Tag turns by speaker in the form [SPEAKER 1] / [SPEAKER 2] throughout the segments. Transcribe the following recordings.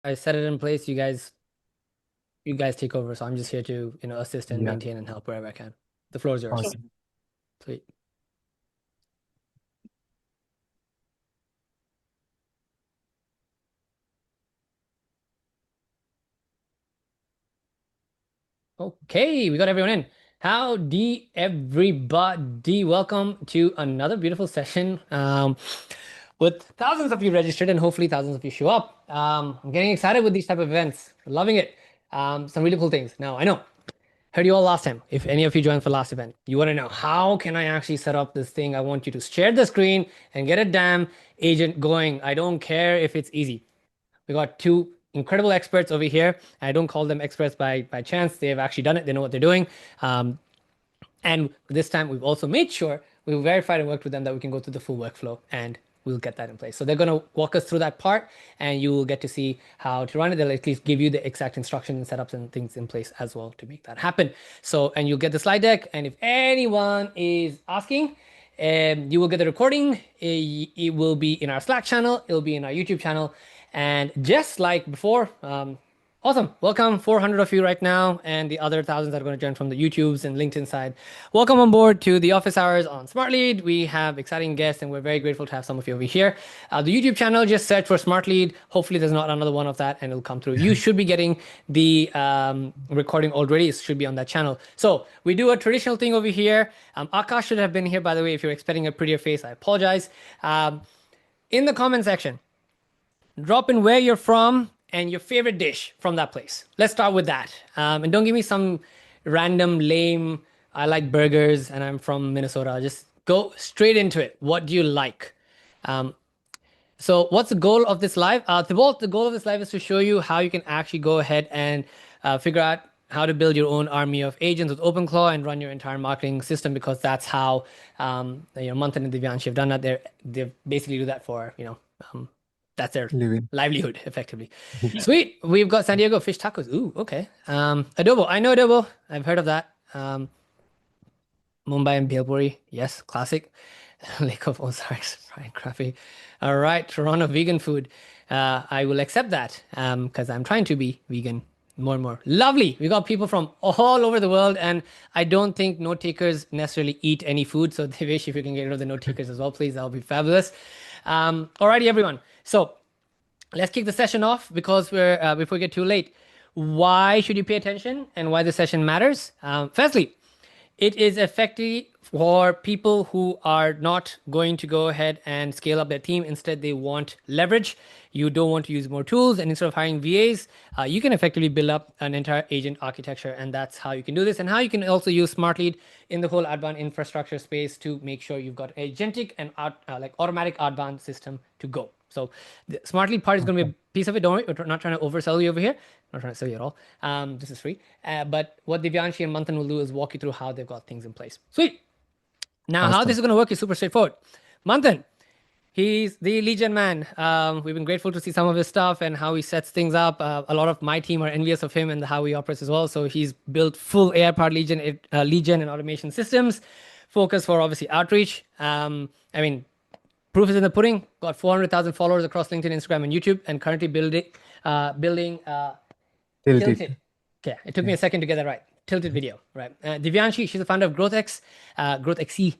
[SPEAKER 1] I set it in place. You guys take over. So I'm just here to, assist and
[SPEAKER 2] Yeah,
[SPEAKER 1] maintain and help wherever I can. The floor is yours.
[SPEAKER 2] awesome.
[SPEAKER 1] Sweet. Okay, we got everyone in. Howdy, everybody. Welcome to another beautiful session with thousands of you registered and hopefully thousands of you show up. I'm getting excited with these type of events. Loving it. Some really cool things. Now, I know. Heard you all last time. If any of you joined for last event, you want to know how can I actually set up this thing? I want you to share the screen and get a damn agent going. I don't care if it's easy. We got two incredible experts over here. I don't call them experts by chance. They have actually done it. They know what they're doing. And this time we've also made sure we verified and worked with them that we can go through the full workflow and we'll get that in place. So they're going to walk us through that part and you will get to see how to run it. They'll at least give you the exact instructions and setups and things in place as well to make that happen. So, and you'll get the slide deck. And if anyone is asking, you will get the recording. It will be in our Slack channel. It'll be in our YouTube channel. And just like before, awesome. Welcome, 400 of you right now, and the other thousands that are going to join from the YouTubes and LinkedIn side. Welcome on board to the office hours on Smartlead. We have exciting guests, and we're very grateful to have some of you over here. The YouTube channel, just search for Smartlead. Hopefully, there's not another one of that, and it'll come through. You should be getting the recording already. It should be on that channel. So we do a traditional thing over here. Akash should have been here, by the way. If you're expecting a prettier face, I apologize. In the comment section, drop in where you're from and your favorite dish from that place. Let's start with that. And don't give me some random lame, I like burgers and I'm from Minnesota. Just go straight into it. What do you like? So what's the goal of this live? The goal of this live is to show you how you can actually go ahead and figure out how to build your own army of agents with OpenClaw and run your entire marketing system, because that's how Manthan and Divyanshi have done that. They basically do that for that's their
[SPEAKER 2] Living.
[SPEAKER 1] livelihood effectively. Sweet. We've got San Diego fish tacos. Ooh, okay. Adobo. I know adobo. I've heard of that. Mumbai and Bhelpuri. Yes, classic. Lake of Ozarks, fried crappie. All right, Toronto vegan food. I will accept that because I'm trying to be vegan more and more. Lovely. We got people from all over the world, and I don't think note takers necessarily eat any food. So, Devesh, if you can get rid of the note takers as well, please, that would be fabulous. Alrighty, everyone. So, let's kick the session off because we're before we get too late. Why should you pay attention and why the session matters? Firstly, it is effectively for people who are not going to go ahead and scale up their team. Instead, they want leverage. You don't want to use more tools. And instead of hiring VAs, you can effectively build up an entire agent architecture. And that's how you can do this. And how you can also use Smartlead in the whole outbound infrastructure space to make sure you've got agentic and like automatic outbound system to go. So the Smartlead part is going to be a piece of it. Don't worry, we're not trying to oversell you over here. Not trying to sell you at all. This is free. But what Divyanshi and Manthan will do is walk you through how they've got things in place. Sweet. Now, how this
[SPEAKER 2] Awesome.
[SPEAKER 1] is going to work is super straightforward. Manthan, he's the lead gen man. We've been grateful to see some of his stuff and how he sets things up. A lot of my team are envious of him and how he operates as well. So he's built full AI-powered lead gen and automation systems, focus for obviously outreach. I mean, proof is in the pudding. Got 400,000 followers across LinkedIn, Instagram, and YouTube, and currently building
[SPEAKER 2] Tilted.
[SPEAKER 1] Tilted. Okay, it took me
[SPEAKER 2] Yeah.
[SPEAKER 1] a second to get that right. Tilted video, right? Divyanshi, she's the founder of Growthexe, Growthexe.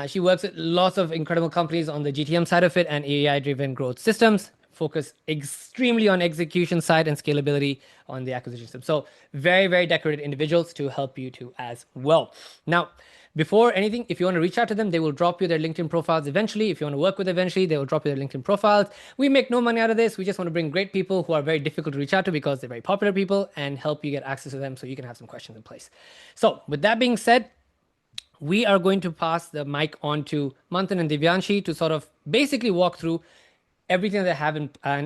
[SPEAKER 1] She works with lots of incredible companies on the GTM side of it and AI-driven growth systems. Focus extremely on execution side and scalability on the acquisition system. So very, very decorated individuals to help you too as well. Now, before anything, if you want to reach out to them, they will drop you their LinkedIn profiles eventually. If you want to work with eventually, they will drop you their LinkedIn profiles. We make no money out of this. We just want to bring great people who are very difficult to reach out to because they're very popular people and help you get access to them so you can have some questions in place. So with that being said, we are going to pass the mic on to Manthan and Divyanshi to sort of basically walk through everything that I have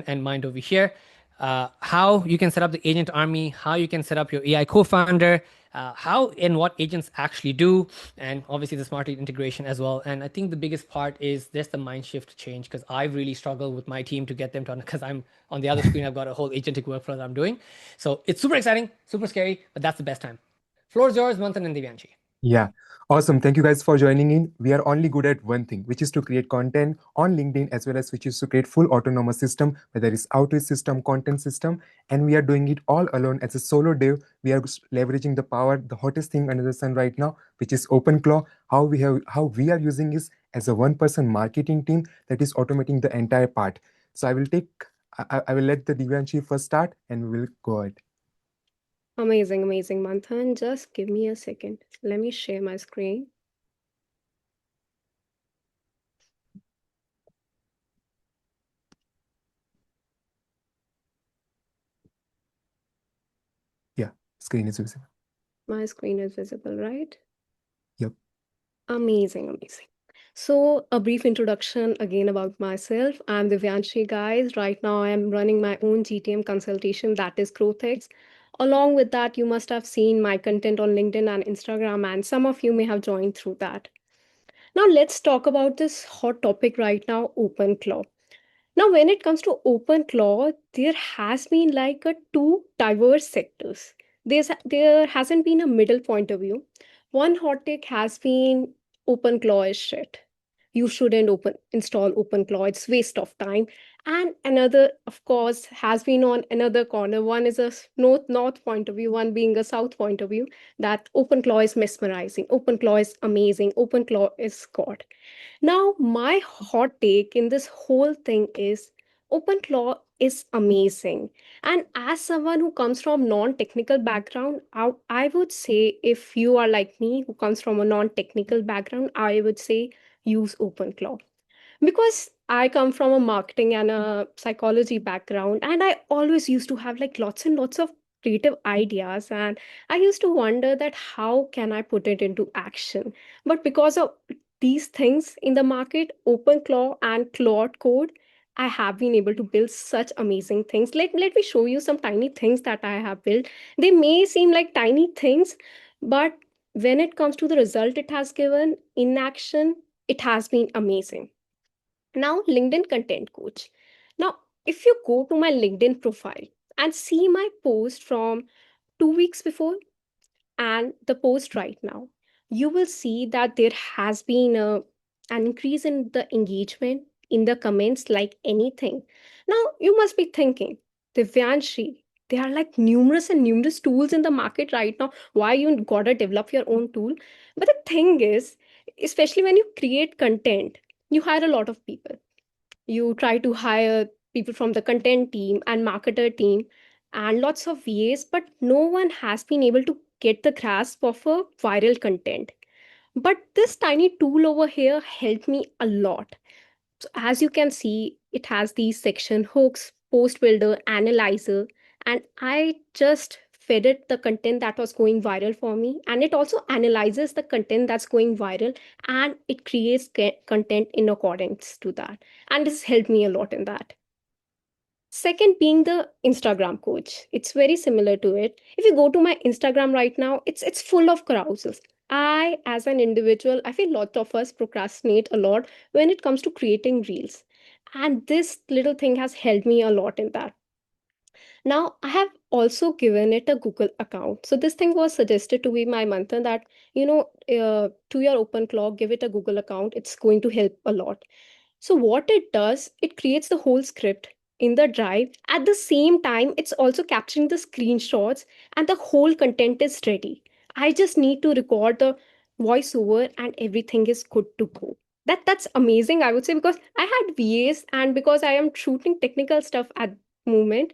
[SPEAKER 1] in mind over here. How you can set up the agent army, how you can set up your AI co-founder, how and what agents actually do, and obviously the Smartlead integration as well. And I think the biggest part is there's the mind shift change because I've really struggled with my team to get them to, because I'm on the other screen, I've got a whole agentic workflow that I'm doing. So it's super exciting, super scary, but that's the best time. Floor is yours, Manthan and Divyanshi.
[SPEAKER 2] Yeah. Awesome. Thank you guys for joining in. We are only good at one thing, which is to create content on LinkedIn, as well as which is to create full autonomous system, whether it's outreach system, content system, and we are doing it all alone as a solo dev. We are leveraging the power, the hottest thing under the sun right now, which is OpenClaw. How we are using is as a one-person marketing team that is automating the entire part. So I will let the Divyanshi first start, and we will go ahead.
[SPEAKER 3] Amazing, amazing, Manthan. Just give me a second. Let me share my screen.
[SPEAKER 2] Yeah, screen is visible.
[SPEAKER 3] My screen is visible, right?
[SPEAKER 2] Yep.
[SPEAKER 3] Amazing, amazing. So, a brief introduction again about myself. I'm Divyanshi, guys. Right now, I'm running my own GTM consultation that is Growthexe. Along with that, you must have seen my content on LinkedIn and Instagram, and some of you may have joined through that. Now, let's talk about this hot topic right now, OpenClaw. Now, when it comes to OpenClaw, there has been like a two diverse sectors. There hasn't been a middle point of view. One hot take has been OpenClaw is shit. You shouldn't open install OpenClaw. It's waste of time. And another, of course, has been on another corner. One is a north point of view, one being a south point of view. That OpenClaw is mesmerizing. OpenClaw is amazing. OpenClaw is God. Now, my hot take in this whole thing is OpenClaw is amazing. And as someone who comes from non-technical background, I would say if you are like me who comes from a non-technical background, I would say use OpenClaw because I come from a marketing and a psychology background, and I always used to have like lots and lots of creative ideas, and I used to wonder that how can I put it into action. But because of these things in the market, OpenClaw and Claude Code, I have been able to build such amazing things. Let me show you some tiny things that I have built. They may seem like tiny things, but when it comes to the result it has given in action, it has been amazing. Now, LinkedIn content coach. Now, if you go to my LinkedIn profile and see my post from 2 weeks before and the post right now, you will see that there has been an increase in the engagement in the comments like anything. Now, you must be thinking, Divyanshi, there are like numerous and numerous tools in the market right now. Why you gotta develop your own tool? But the thing is, especially when you create content, you hire a lot of people. You try to hire people from the content team and marketer team and lots of VAs, but no one has been able to get the grasp of a viral content. But this tiny tool over here helped me a lot. So as you can see, it has these section hooks, post builder, analyzer, and I just fed it the content that was going viral for me, and it also analyzes the content that's going viral and it creates content in accordance to that. And this helped me a lot in that. Second being the Instagram coach. It's very similar to it. If you go to my Instagram right now, it's full of carousels. I, as an individual, I feel a lot of us procrastinate a lot when it comes to creating reels. And this little thing has helped me a lot in that. Now, I have also given it a Google account. So this thing was suggested to me by Manthan that, to your OpenClaw, give it a Google account. It's going to help a lot. So what it does, it creates the whole script in the drive. At the same time, it's also capturing the screenshots and the whole content is ready. I just need to record the voiceover and everything is good to go. That's amazing, I would say, because I had VAs and because I am shooting technical stuff at moment,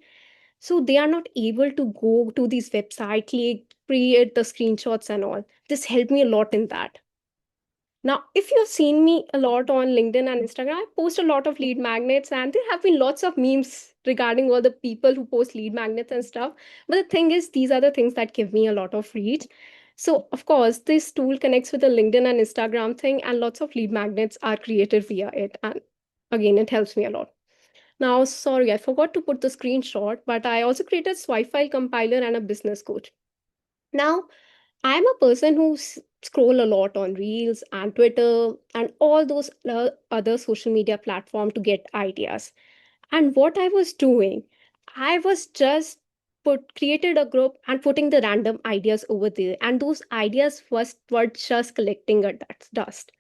[SPEAKER 3] so they are not able to go to these websites, create the screenshots and all. This helped me a lot in that. Now, if you've seen me a lot on LinkedIn and Instagram, I post a lot of lead magnets, and there have been lots of memes regarding all the people who post lead magnets and stuff. But the thing is, these are the things that give me a lot of reach. So, of course, this tool connects with the LinkedIn and Instagram thing, and lots of lead magnets are created via it. And again, it helps me a lot. Now, sorry, I forgot to put the screenshot, but I also created swipe file compiler and a business coach. Now, I'm a person who scroll a lot on Reels and Twitter and all those other social media platform to get ideas. And what I was doing, I was just created a group and putting the random ideas over there, and those ideas were just collecting a dust.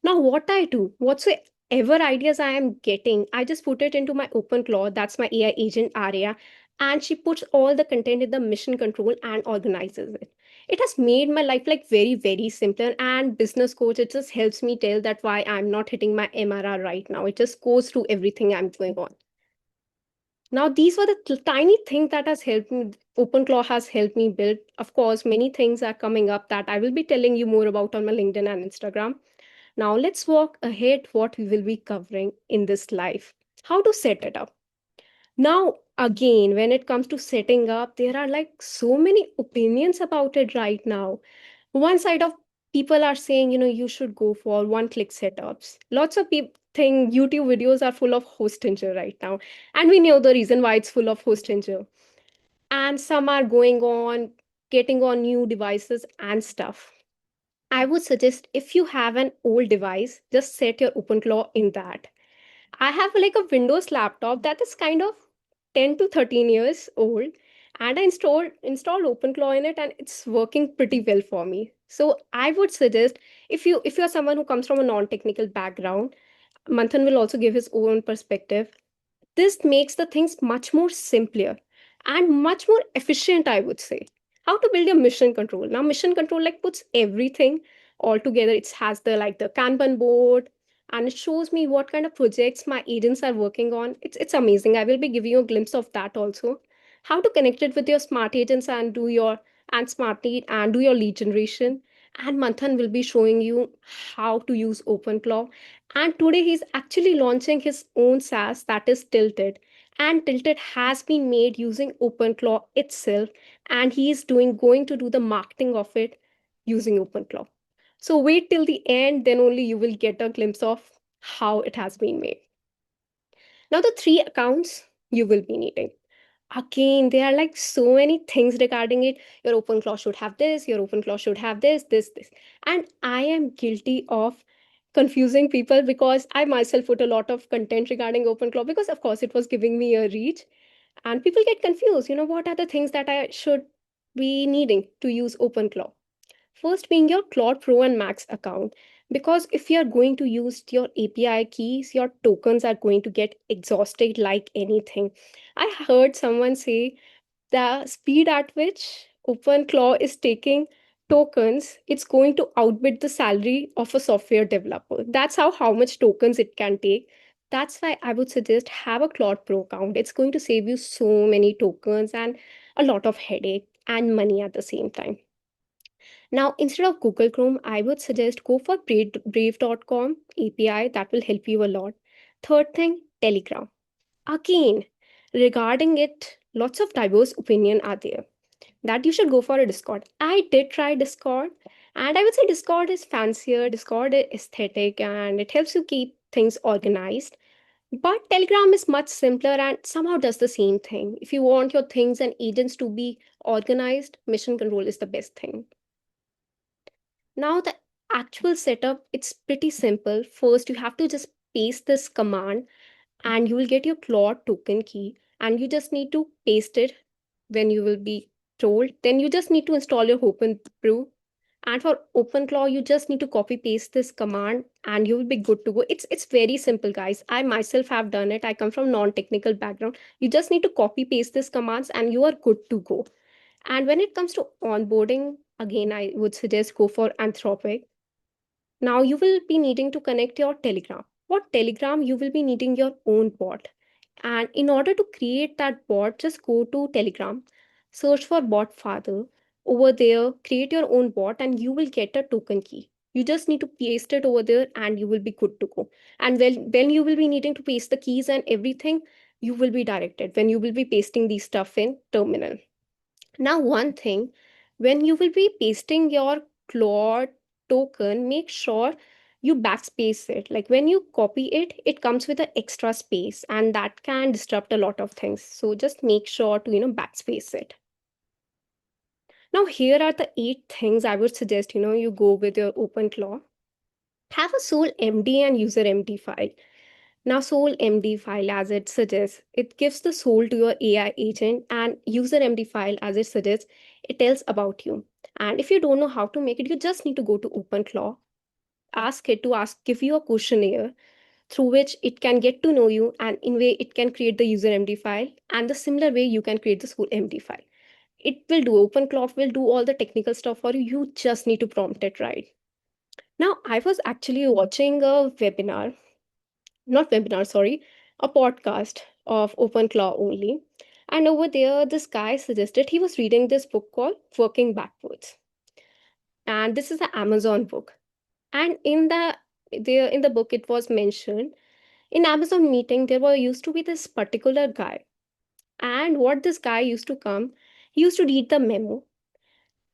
[SPEAKER 3] Now what I do, whatsoever ideas I am getting, I just put it into my OpenClaw, that's my AI agent area, and she puts all the content in the mission control and organizes it. It has made my life like very, very simpler. And business coach, it just helps me tell that why I'm not hitting my MRR right now. It just goes through everything I'm going on. Now, these were the tiny things that has helped me. OpenClaw has helped me build. Of course, many things are coming up that I will be telling you more about on my LinkedIn and Instagram. Now, let's walk ahead what we will be covering in this live. How to set it up. Now, again, when it comes to setting up, there are like so many opinions about it right now. One side of people are saying, you should go for one click setups. Lots of people think YouTube videos are full of host injure right now. And we know the reason why it's full of host injure. And some are going on, getting on new devices and stuff. I would suggest if you have an old device, just set your OpenClaw in that. I have like a Windows laptop that is kind of 10 to 13 years old, and I installed OpenClaw in it, and it's working pretty well for me. So I would suggest, if you're someone who comes from a non-technical background, Manthan will also give his own perspective. This makes the things much more simpler and much more efficient, I would say. How to build your mission control. Now, mission control like puts everything all together. It has the Kanban board, and it shows me what kind of projects my agents are working on. It's amazing. I will be giving you a glimpse of that also. How to connect it with your smart agents and do your and smart lead and do your lead generation. And Manthan will be showing you how to use OpenClaw. And today he's actually launching his own SaaS that is Tilted. And Tilted has been made using OpenClaw itself. And he is going to do the marketing of it using OpenClaw. So wait till the end, then only you will get a glimpse of how it has been made. Now, the three accounts you will be needing. Again, there are like so many things regarding it. Your OpenClaw should have this, your OpenClaw should have this. And I am guilty of confusing people because I myself put a lot of content regarding OpenClaw because, of course, it was giving me a reach. And people get confused. What are the things that I should be needing to use OpenClaw? First being your Claude Pro and Max account. Because if you're going to use your API keys, your tokens are going to get exhausted like anything. I heard someone say the speed at which OpenClaw is taking tokens, it's going to outbid the salary of a software developer. That's how much tokens it can take. That's why I would suggest have a Claude Pro account. It's going to save you so many tokens and a lot of headache and money at the same time. Now, instead of Google Chrome, I would suggest go for brave.com API. That will help you a lot. Third thing, Telegram. Again, regarding it, lots of diverse opinion are there that you should go for a Discord. I did try Discord, and I would say Discord is fancier, Discord is aesthetic, and it helps you keep things organized. But Telegram is much simpler and somehow does the same thing. If you want your things and agents to be organized, mission control is the best thing. Now, the actual setup, it's pretty simple. First, you have to just paste this command and you will get your Claude token key, and you just need to paste it when you will be told. Then you just need to install your OpenBrew. And for OpenClaw, you just need to copy paste this command and you will be good to go. It's very simple, guys. I myself have done it. I come from non-technical background. You just need to copy paste this commands and you are good to go. And when it comes to onboarding, again, I would suggest go for Anthropic. Now you will be needing to connect your Telegram. For Telegram, you will be needing your own bot. And in order to create that bot, just go to Telegram, search for bot father. Over there, create your own bot and you will get a token key. You just need to paste it over there and you will be good to go. And when you will be needing to paste the keys and everything, you will be directed when you will be pasting these stuff in terminal. Now, one thing, when you will be pasting your Claude token, make sure you backspace it. Like when you copy it, it comes with an extra space and that can disrupt a lot of things. So just make sure to, backspace it. Now, here are the 8 things I would suggest, you go with your OpenClaw. Have a sole MD and user MD file. Now, soul MD file, as it suggests, it gives the soul to your AI agent, and user MD file, as it suggests, it tells about you. And if you don't know how to make it, you just need to go to OpenClaw, ask it to give you a questionnaire through which it can get to know you, and in way it can create the user MD file, and the similar way you can create the soul MD file. It will do, OpenClaw will do all the technical stuff for you. You just need to prompt it right. Now, I was actually watching a webinar, not webinar, sorry, a podcast of OpenClaw only. And over there, this guy suggested he was reading this book called Working Backwards. And this is an Amazon book. And in the book, it was mentioned in Amazon meeting, there were used to be this particular guy. And what this guy used to come, he used to read the memo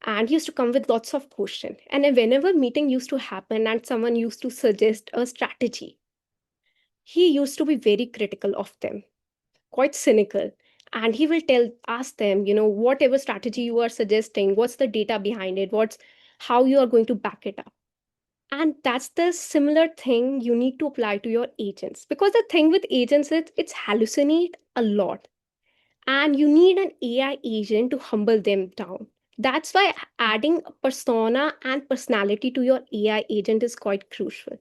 [SPEAKER 3] and he used to come with lots of questions. And then whenever meeting used to happen and someone used to suggest a strategy, he used to be very critical of them, quite cynical. And he will ask them, whatever strategy you are suggesting, what's the data behind it, what's how you are going to back it up. And that's the similar thing you need to apply to your agents. Because the thing with agents is it's hallucinate a lot. And you need an AI agent to humble them down. That's why adding a persona and personality to your AI agent is quite crucial.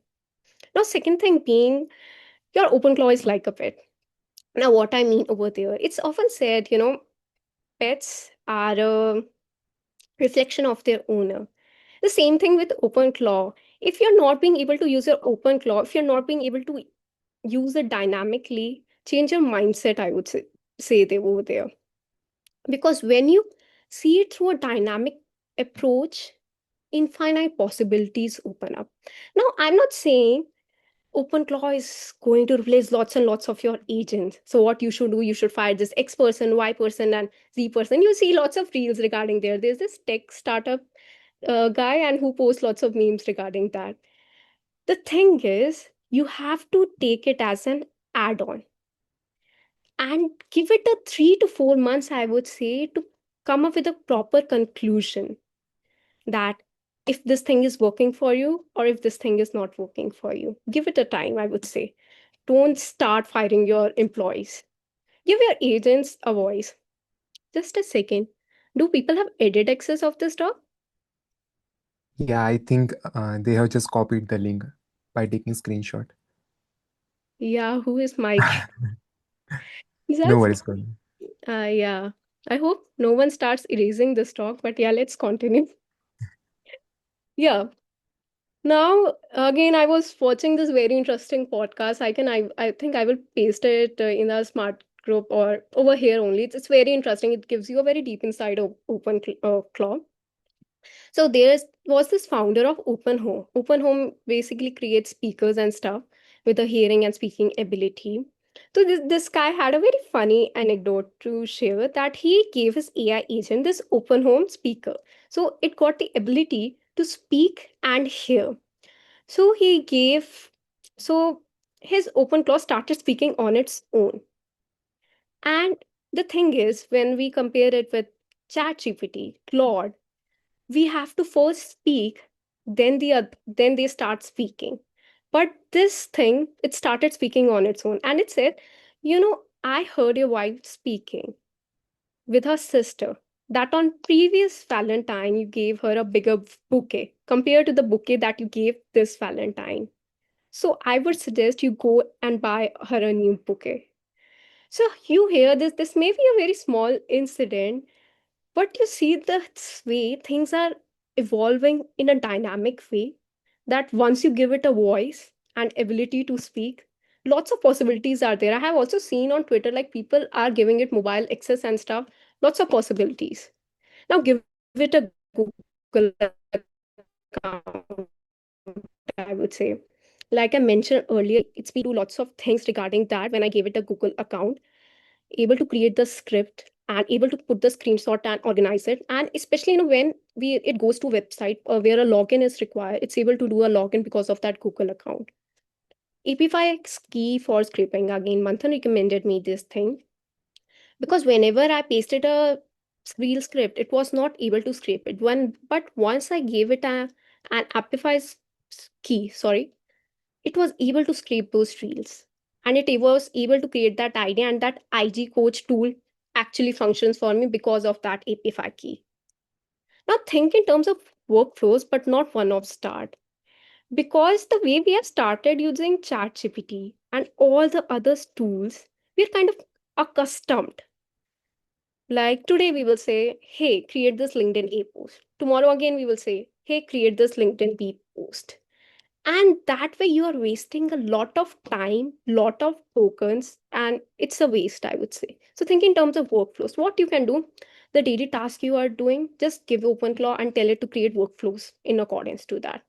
[SPEAKER 3] Now, second thing being your OpenClaw is like a pet. Now, what I mean over there, it's often said, pets are a reflection of their owner. The same thing with OpenClaw. If you're not being able to use your OpenClaw, if you're not being able to use it dynamically, change your mindset, I would say they over there. Because when you see it through a dynamic approach, infinite possibilities open up. Now, I'm not saying OpenClaw is going to replace lots and lots of your agents. So what you should do, you should fire this X person, Y person, and Z person. You see lots of reels regarding there. There's this tech startup guy and who posts lots of memes regarding that. The thing is, you have to take it as an add-on and give it a 3 to 4 months, I would say, to come up with a proper conclusion that if this thing is working for you or if this thing is not working for you. Give it a time, I would say. Don't start firing your employees. Give your agents a voice. Just a second. Do people have edit access of this doc?
[SPEAKER 2] Yeah, I think they have just copied the link by taking screenshot.
[SPEAKER 3] Yeah, who is Mike?
[SPEAKER 2] No
[SPEAKER 3] Just,
[SPEAKER 2] worries, Gaurav.
[SPEAKER 3] yeah. I hope no one starts erasing this talk, but yeah, let's continue. Yeah. Now, again, I was watching this very interesting podcast. I think I will paste it in the smart group or over here only. It's very interesting. It gives you a very deep insight of Claw. So there was this founder of Open Home. Open Home basically creates speakers and stuff with a hearing and speaking ability. So this guy had a very funny anecdote to share that he gave his AI agent this Open Home speaker. So it got the ability to speak and hear. So so his OpenClaw started speaking on its own. And the thing is, when we compare it with ChatGPT, Claude, we have to first speak, then they start speaking. But this thing, it started speaking on its own, and it said, I heard your wife speaking with her sister that on previous Valentine you gave her a bigger bouquet compared to the bouquet that you gave this Valentine. So I would suggest you go and buy her a new bouquet. So you hear this. This may be a very small incident, but you see the way things are evolving in a dynamic way that once you give it a voice and ability to speak, lots of possibilities are there. I have also seen on Twitter like people are giving it mobile access and stuff, lots of possibilities. Now give it a Google account, I would say. Like I mentioned earlier, it speaks to lots of things regarding that when I gave it a Google account, able to create the script and able to put the screenshot and organize it. And especially, when it goes to website where a login is required, it's able to do a login because of that Google account. AP5X key for scraping. Again, Manthan recommended me this thing because whenever I pasted a real script, it was not able to scrape it. But once I gave it an Apify key, sorry, it was able to scrape those reels. and it was able to create that idea, and that IG coach tool actually functions for me because of that AP5 key. Now think in terms of workflows, but not one of start. Because the way we have started using ChatGPT and all the other tools, we're kind of accustomed. Like today, we will say, hey, create this LinkedIn A post. Tomorrow, again, we will say, hey, create this LinkedIn B post. And that way, you are wasting a lot of time, lot of tokens, and it's a waste, I would say. So, think in terms of workflows. What you can do, the daily task you are doing, just give OpenClaw and tell it to create workflows in accordance to that.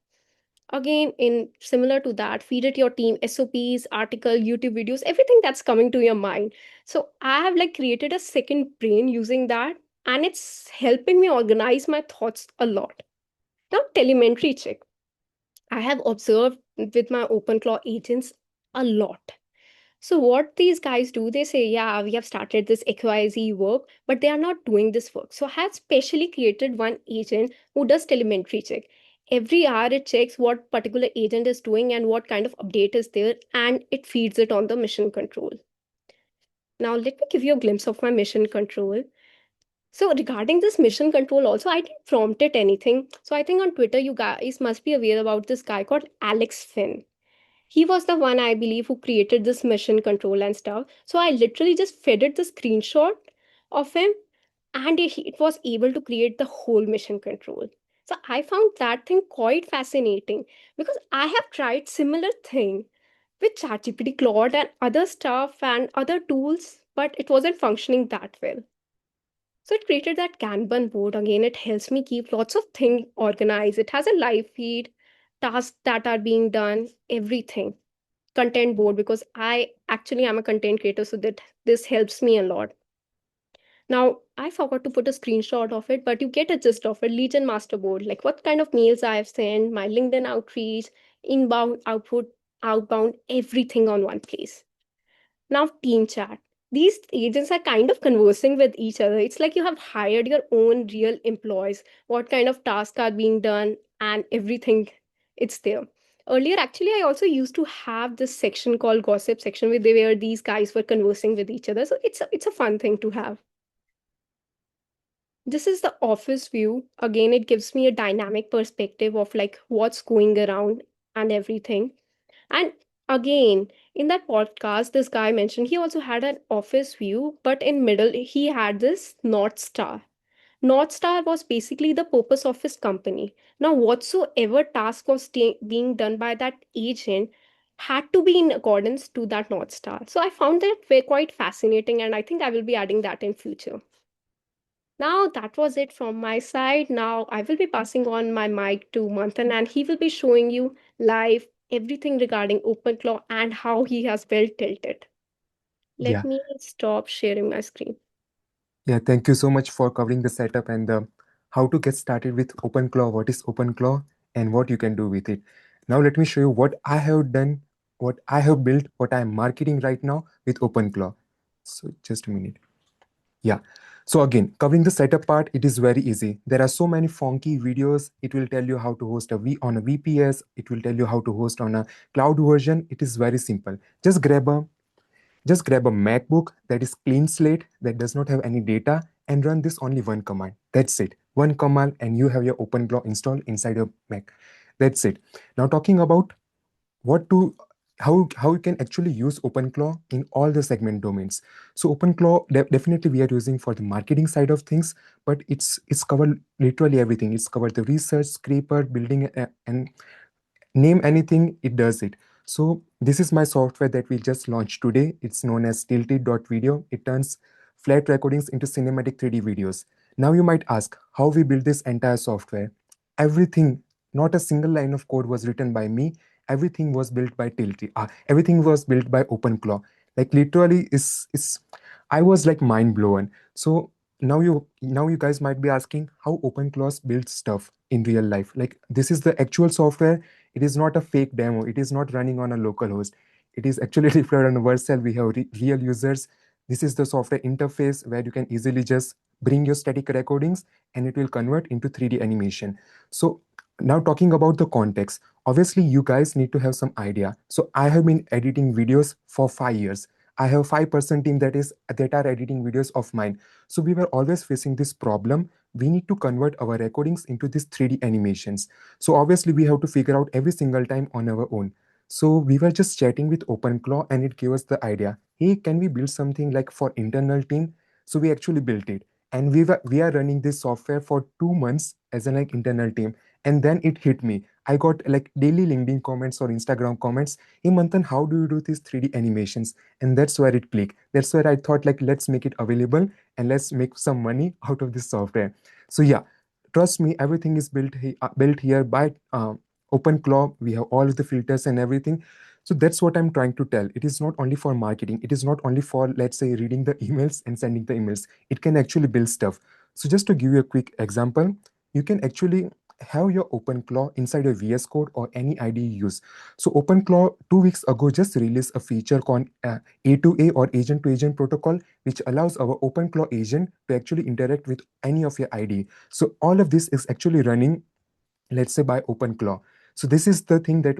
[SPEAKER 3] Again, in similar to that, feed it your team SOPs, article, YouTube videos, everything that's coming to your mind. So I have like created a second brain using that, and it's helping me organize my thoughts a lot. Now, telemetry check. I have observed with my OpenClaw agents a lot. So what these guys do, they say, yeah, we have started this XYZ work, but they are not doing this work. So I have specially created one agent who does telemetry check. Every hour it checks what particular agent is doing and what kind of update is there, and it feeds it on the mission control. Now let me give you a glimpse of my mission control. So regarding this mission control also, I didn't prompt it anything. So I think on Twitter, you guys must be aware about this guy called Alex Finn. He was the one, I believe, who created this mission control and stuff. So I literally just fed it the screenshot of him, and it was able to create the whole mission control. So I found that thing quite fascinating, because I have tried similar thing with ChatGPT, Claude, and other stuff and other tools, but it wasn't functioning that well. So it created that Kanban board. Again, it helps me keep lots of things organized. It has a live feed, tasks that are being done, everything. Content board, because I actually am a content creator, so that this helps me a lot. Now, I forgot to put a screenshot of it, but you get a gist of it. Legion master board, like what kind of mails I have sent, my LinkedIn outreach, inbound, outbound, everything on one place. Now, team chat. These agents are kind of conversing with each other. It's like you have hired your own real employees, what kind of tasks are being done, and everything. It's there. Earlier, actually, I also used to have this section called gossip section, where these guys were conversing with each other. So it's a fun thing to have. This is the office view. Again, it gives me a dynamic perspective of like what's going around and everything. And again, in that podcast, this guy mentioned he also had an office view, but in middle he had this North Star. North Star was basically the purpose of his company. Now, whatsoever task was being done by that agent had to be in accordance to that North Star. So I found that very quite fascinating, and I think I will be adding that in future. Now that was it from my side. Now I will be passing on my mic to Manthan, and he will be showing you live everything regarding OpenClaw and how he has built Tilted. Let
[SPEAKER 2] Yeah.
[SPEAKER 3] me stop sharing my screen.
[SPEAKER 2] Yeah, thank you so much for covering the setup and the how to get started with OpenClaw, what is OpenClaw, and what you can do with it. Now let me show you what I have done, what I have built, what I'm marketing right now with OpenClaw. So just a minute. Yeah. So again, covering the setup part, it is very easy. There are so many funky videos. It will tell you how to host on a VPS. It will tell you how to host on a cloud version. It is very simple. Just grab a MacBook that is clean slate, that does not have any data, and run this only one command. That's it. One command, and you have your OpenClaw installed inside your Mac. That's it. Now talking about what to how you can actually use OpenClaw in all the segment domains. So OpenClaw definitely we are using for the marketing side of things, but it's covered literally everything. It's covered the research, scraper, building, and name anything, it does it. So this is my software that we just launched today. It's known as tilted.video. It turns flat recordings into cinematic 3D videos. Now you might ask how we built this entire software. Everything, not a single line of code was written by me. Everything was built by Tilted. Everything was built by OpenClaw. Like literally is I was like mind blown. So now you guys might be asking how OpenClaw builds stuff in real life. Like this is the actual software. It is not a fake demo. It is not running on a local host. It is actually deployed on a Vercel. We have real users. This is the software interface where you can easily just bring your static recordings and it will convert into 3D animation. So Now talking about the context, obviously you guys need to have some idea. So I have been editing videos for 5 years. I have 5% team that are editing videos of mine. So we were always facing this problem. We need to convert our recordings into these 3D animations. So obviously we have to figure out every single time on our own. So we were just chatting with OpenClaw and it gave us the idea. Hey, can we build something like for internal team? So we actually built it. And we are running this software for 2 months as an like internal team, and then it hit me. I got like daily LinkedIn comments or Instagram comments. Hey Manthan, how do you do these 3D animations? And that's where it clicked. That's where I thought like let's make it available and let's make some money out of this software. So yeah, trust me, everything is built here by OpenClaw. We have all of the filters and everything. So that's what I'm trying to tell. It is not only for marketing. It is not only for, let's say, reading the emails and sending the emails. It can actually build stuff. So just to give you a quick example, you can actually have your OpenClaw inside a VS Code or any IDE you use. So OpenClaw 2 weeks ago just released a feature called A2A or agent to agent protocol, which allows our OpenClaw agent to actually interact with any of your IDE. So all of this is actually running, let's say, by OpenClaw. So this is the thing that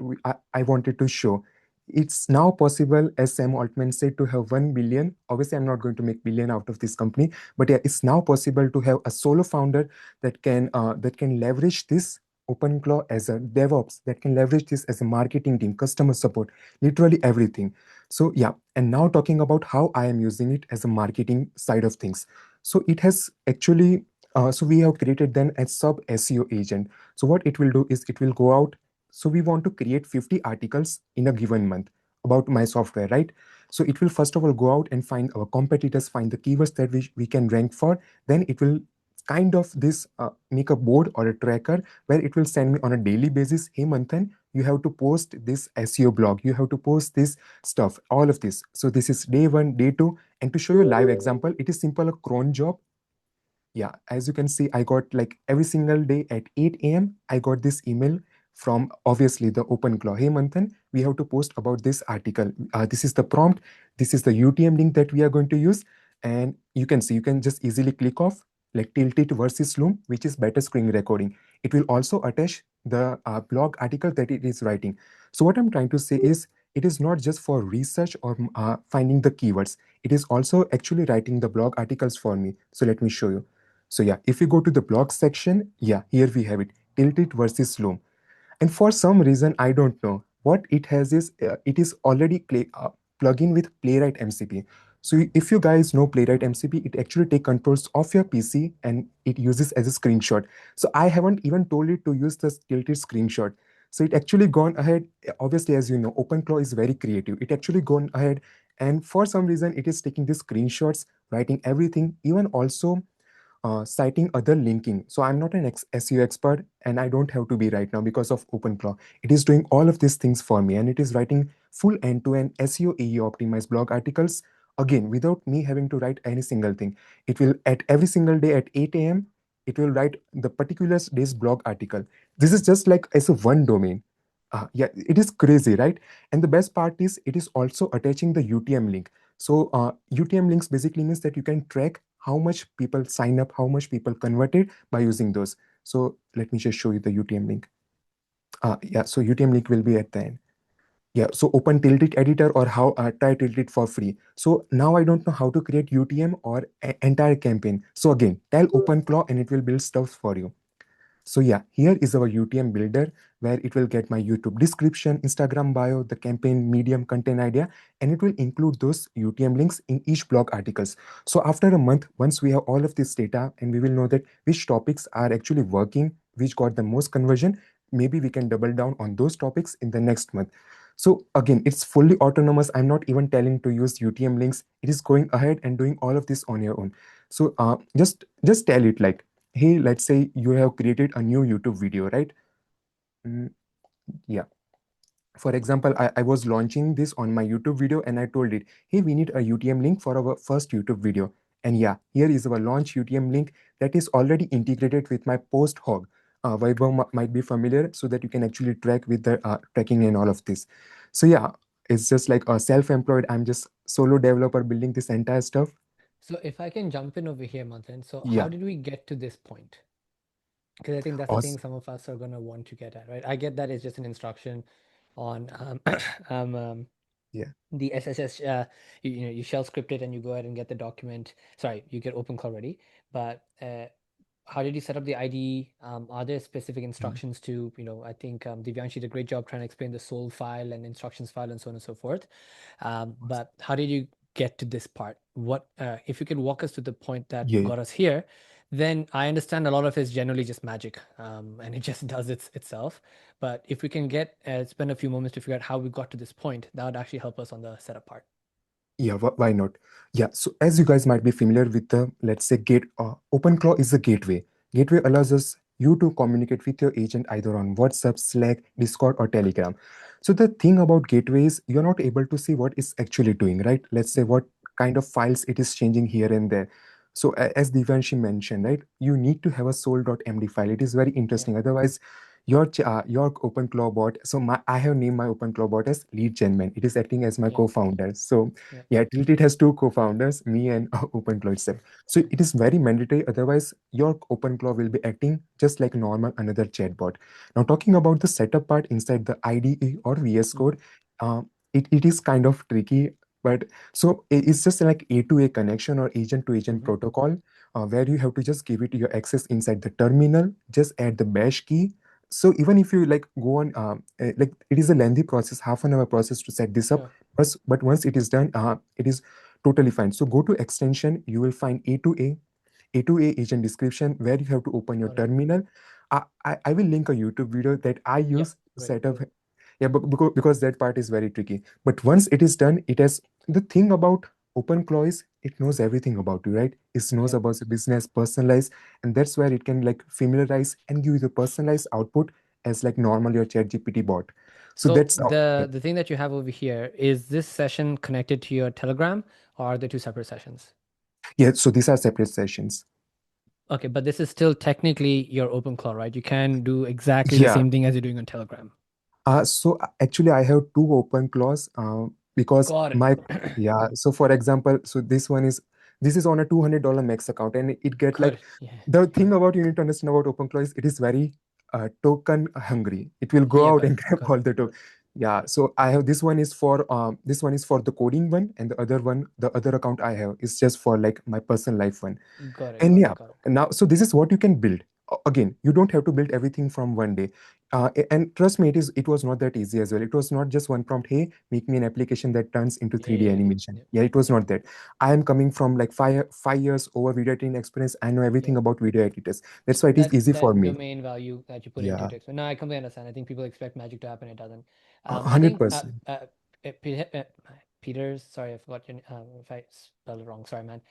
[SPEAKER 2] I wanted to show. It's now possible, as Sam Altman said, to have 1 billion. Obviously, I'm not going to make billion out of this company, but yeah, it's now possible to have a solo founder that can leverage this OpenClaw as a DevOps, that can leverage this as a marketing team, customer support, literally everything. So yeah, and now talking about how I am using it as a marketing side of things. So it has actually so we have created then a sub SEO agent. So what it will do is it will go out. So we want to create 50 articles in a given month about my software, right? So it will first of all go out and find our competitors, find the keywords that we can rank for. Then it will kind of this make a board or a tracker where it will send me on a daily basis. Hey Manthan, you have to post this SEO blog. You have to post this stuff, all of this. So this is day one, day two. And to show you a live example, it is simple a cron job. Yeah, as you can see, I got like every single day at 8 a.m. I got this email from obviously the OpenClaw. Hey Manthan, we have to post about this article. This is the prompt. This is the UTM link that we are going to use. And you can see, you can just easily click off like tilt it versus loom, which is better screen recording. It will also attach the blog article that it is writing. So what I'm trying to say is it is not just for research or finding the keywords. It is also actually writing the blog articles for me. So let me show you. So yeah, if you go to the blog section, yeah, here we have it, tilted versus loom. And for some reason, I don't know what it has is it is already plug-in with Playwright MCP. So if you guys know Playwright MCP, it actually take controls of your PC and it uses as a screenshot. So I haven't even told it to use the tilted screenshot. So it actually gone ahead. Obviously, as you know, OpenClaw is very creative. It actually gone ahead and for some reason it is taking these screenshots, writing everything, even also citing other linking. So I'm not an SEO expert and I don't have to be right now because of OpenClaw. It is doing all of these things for me and it is writing full end-to-end SEO AE optimized blog articles again without me having to write any single thing. It will at every single day at 8 a.m. it will write the particular day's blog article. This is just like as a one domain. Yeah, it is crazy, right? And the best part is it is also attaching the UTM link. So UTM links basically means that you can track how much people sign up, how much people converted by using those. So let me just show you the UTM link. Yeah, so UTM link will be at the end. Yeah, so open Tiltit editor or how try Tiltit for free. So now I don't know how to create UTM or entire campaign. So again, tell OpenClaw and it will build stuff for you. So yeah, here is our UTM builder where it will get my YouTube description, Instagram bio, the campaign, medium, content idea, and it will include those UTM links in each blog articles. So after a month, once we have all of this data and we will know that which topics are actually working, which got the most conversion, maybe we can double down on those topics in the next month. So again, it's fully autonomous. I'm not even telling to use UTM links. It is going ahead and doing all of this on your own. So just tell it like, hey, let's say you have created a new YouTube video, right? Mm, yeah. For example, I was launching this on my YouTube video and I told it, hey, we need a UTM link for our first YouTube video. And yeah, here is our launch UTM link that is already integrated with my post hog. Vaibhav might be familiar so that you can actually track with the tracking and all of this. So yeah, it's just like a self-employed. I'm just solo developer building this entire stuff.
[SPEAKER 1] So if I can jump in over here, Manthan, so how
[SPEAKER 2] Yeah.
[SPEAKER 1] did we get to this point? Because I think that's the thing
[SPEAKER 2] Awesome.
[SPEAKER 1] some of us are going to want to get at, right? I get that it's just an instruction on um, um,
[SPEAKER 2] Yeah.
[SPEAKER 1] the SSS. You know, you shell script it and you go ahead and get the document. Sorry, you get OpenClaw ready. But how did you set up the IDE? Are there specific
[SPEAKER 2] Mm.
[SPEAKER 1] instructions to, I think Divyanshi did a great job trying to explain the soul file and instructions file and so on and so forth.
[SPEAKER 2] Awesome.
[SPEAKER 1] But how did you get to this part? What, if you could walk us to the point that
[SPEAKER 2] Yeah.
[SPEAKER 1] got us here, then I understand a lot of it is generally just magic, and it just does itself. But if we can spend a few moments to figure out how we got to this point, that would actually help us on the setup part.
[SPEAKER 2] Yeah, why not? Yeah, so as you guys might be familiar with the, let's say, OpenClaw is a gateway. Gateway allows us you to communicate with your agent either on WhatsApp, Slack, Discord, or Telegram. So the thing about gateway is you're not able to see what it's actually doing, right? Let's say
[SPEAKER 1] Hmm.
[SPEAKER 2] what kind of files it is changing here and there. So as Divyanshi mentioned, right, you need to have a soul.md file. It is very
[SPEAKER 1] Yeah,
[SPEAKER 2] interesting. Otherwise, your OpenClaw bot. So I have named my OpenClaw bot as Lead Gen Man. It is acting as my
[SPEAKER 1] yeah,
[SPEAKER 2] co-founder. So
[SPEAKER 1] yeah,
[SPEAKER 2] yeah, Tilt has two co-founders, me and OpenClaw itself. So it is very mandatory. Otherwise, your OpenClaw will be acting just like normal another chatbot. Now, talking about the setup part inside the IDE or VS
[SPEAKER 1] hmm,
[SPEAKER 2] Code, it is kind of tricky. But so it's just like A to A connection or agent to agent
[SPEAKER 1] hmm,
[SPEAKER 2] protocol, where you have to just give it your access inside the terminal, just add the bash key. So even if you like go on, like it is a lengthy process, half an hour process to set this up,
[SPEAKER 1] sure,
[SPEAKER 2] but once it is done, it is totally fine. So go to extension, you will find A2A agent description where you have to open your
[SPEAKER 1] got it.
[SPEAKER 2] terminal. I will link a YouTube video that I
[SPEAKER 1] Yeah,
[SPEAKER 2] use to
[SPEAKER 1] great.
[SPEAKER 2] set up. Yeah, but because that part is very tricky. But once it is done, it has the thing about OpenClaw is it knows everything about you, right? It knows
[SPEAKER 1] Yeah.
[SPEAKER 2] about the business, personalized, and that's where it can like familiarize and give you the personalized output as like normal your ChatGPT bot. So
[SPEAKER 1] So
[SPEAKER 2] that's
[SPEAKER 1] the thing that you have over here, is this session connected to your Telegram, or are they two separate sessions?
[SPEAKER 2] yeah. So these are separate sessions.
[SPEAKER 1] Okay, but this is still technically your OpenClaw, right? You can do exactly the
[SPEAKER 2] Yeah.
[SPEAKER 1] same thing as you're doing on Telegram.
[SPEAKER 2] Actually, I have two open claws because
[SPEAKER 1] Got it.
[SPEAKER 2] my yeah. So for example, so this is on a $200 max account, and it get
[SPEAKER 1] Got
[SPEAKER 2] like
[SPEAKER 1] it. Yeah.
[SPEAKER 2] the thing about you need to understand about OpenClaw is it is very token hungry. It will go
[SPEAKER 1] Yeah,
[SPEAKER 2] out
[SPEAKER 1] got
[SPEAKER 2] and
[SPEAKER 1] it.
[SPEAKER 2] grab
[SPEAKER 1] Got
[SPEAKER 2] all
[SPEAKER 1] it.
[SPEAKER 2] the token. Yeah. So I have this one is for the coding one, and the other account I have is just for like my personal life one.
[SPEAKER 1] Got it.
[SPEAKER 2] And
[SPEAKER 1] Got it.
[SPEAKER 2] yeah,
[SPEAKER 1] Got it.
[SPEAKER 2] now so this is what you can build. Again, you don't have to build everything from one day. And trust me, it was not that easy as well. It was not just one prompt, hey, make me an application that turns into
[SPEAKER 1] Yeah,
[SPEAKER 2] 3D
[SPEAKER 1] yeah,
[SPEAKER 2] animation.
[SPEAKER 1] yeah.
[SPEAKER 2] Yeah, it was not that. I am coming from like five years over video editing experience. I know
[SPEAKER 1] Yeah.
[SPEAKER 2] everything about video editors. That's why it is
[SPEAKER 1] That
[SPEAKER 2] easy for
[SPEAKER 1] that
[SPEAKER 2] me.
[SPEAKER 1] domain value that you put into
[SPEAKER 2] Yeah,
[SPEAKER 1] it. No, I completely understand. I think people expect magic to happen. It doesn't. I think
[SPEAKER 2] 100%.
[SPEAKER 1] Peters. Sorry, I forgot your. If I spelled it wrong. Sorry, man.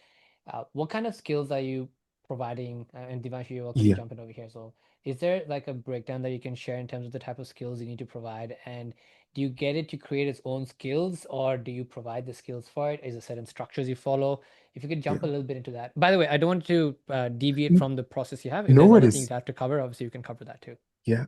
[SPEAKER 1] What kind of skills are you providing? And Divanshu, you're welcome to
[SPEAKER 2] Yeah.
[SPEAKER 1] jump in over here. So, is there like a breakdown that you can share in terms of the type of skills you need to provide? And do you get it to create its own skills, or do you provide the skills for it? Is there certain structures you follow? If you could jump a
[SPEAKER 2] Yeah.
[SPEAKER 1] little bit into that. By the way, I don't want to deviate from the process you have. If
[SPEAKER 2] No
[SPEAKER 1] there's other things
[SPEAKER 2] worries.
[SPEAKER 1] you have to cover, obviously you can cover that too.
[SPEAKER 2] Yeah,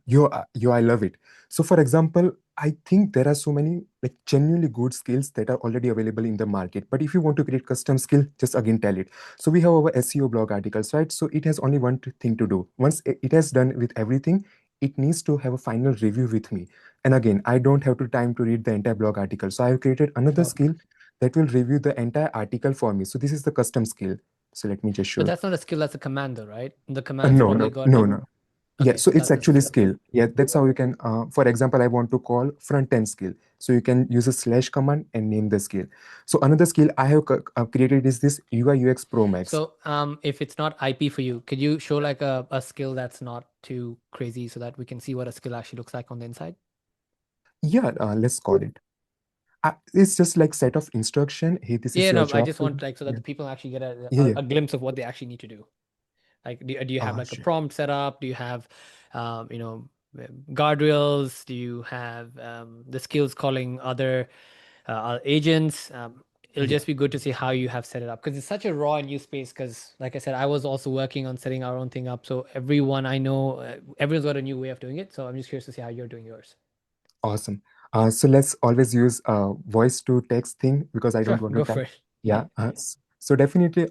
[SPEAKER 2] I love it. So, for example, I think there are so many like genuinely good skills that are already available in the market. But if you want to create custom skill, just again tell it. So we have our SEO blog articles, right? So it has only one thing to do. Once it has done with everything, it needs to have a final review with me. And again, I don't have to time to read the entire blog article. So I have created another
[SPEAKER 1] Sure.
[SPEAKER 2] skill that will review the entire article for me. So this is the custom skill. So let me just
[SPEAKER 1] But
[SPEAKER 2] show.
[SPEAKER 1] that's not a skill, that's a command though, right? The commands
[SPEAKER 2] No,
[SPEAKER 1] probably
[SPEAKER 2] no,
[SPEAKER 1] got
[SPEAKER 2] no,
[SPEAKER 1] in.
[SPEAKER 2] no. Yeah,
[SPEAKER 1] Okay,
[SPEAKER 2] so
[SPEAKER 1] so
[SPEAKER 2] it's
[SPEAKER 1] that's a
[SPEAKER 2] actually
[SPEAKER 1] skill.
[SPEAKER 2] skill. Yeah, that's how you can, for example, I want to call front end skill. So you can use a slash command and name the skill. So another skill I have created is this UI UX Pro Max.
[SPEAKER 1] So, if it's not IP for you, could you show like a skill that's not too crazy so that we can see what a skill actually looks like on the inside?
[SPEAKER 2] Yeah, let's call it. It's just like set of instruction. Hey, this is
[SPEAKER 1] Yeah,
[SPEAKER 2] your
[SPEAKER 1] no, I
[SPEAKER 2] job.
[SPEAKER 1] just want like so that
[SPEAKER 2] Yeah,
[SPEAKER 1] the people actually get
[SPEAKER 2] yeah, yeah.
[SPEAKER 1] a glimpse of what they actually need to do. Like, do you have like a
[SPEAKER 2] Sure.
[SPEAKER 1] prompt set up? Do you have, guardrails? Do you have the skills calling other agents? It'll
[SPEAKER 2] Yeah,
[SPEAKER 1] just be good to see how you have set it up because it's such a raw and new space. Because, like I said, I was also working on setting our own thing up. So everyone I know, everyone's got a new way of doing it. So I'm just curious to see how you're doing yours.
[SPEAKER 2] awesome. So let's always use voice to text thing because I don't
[SPEAKER 1] Sure,
[SPEAKER 2] want to
[SPEAKER 1] go
[SPEAKER 2] type.
[SPEAKER 1] for it.
[SPEAKER 2] Yeah. So definitely.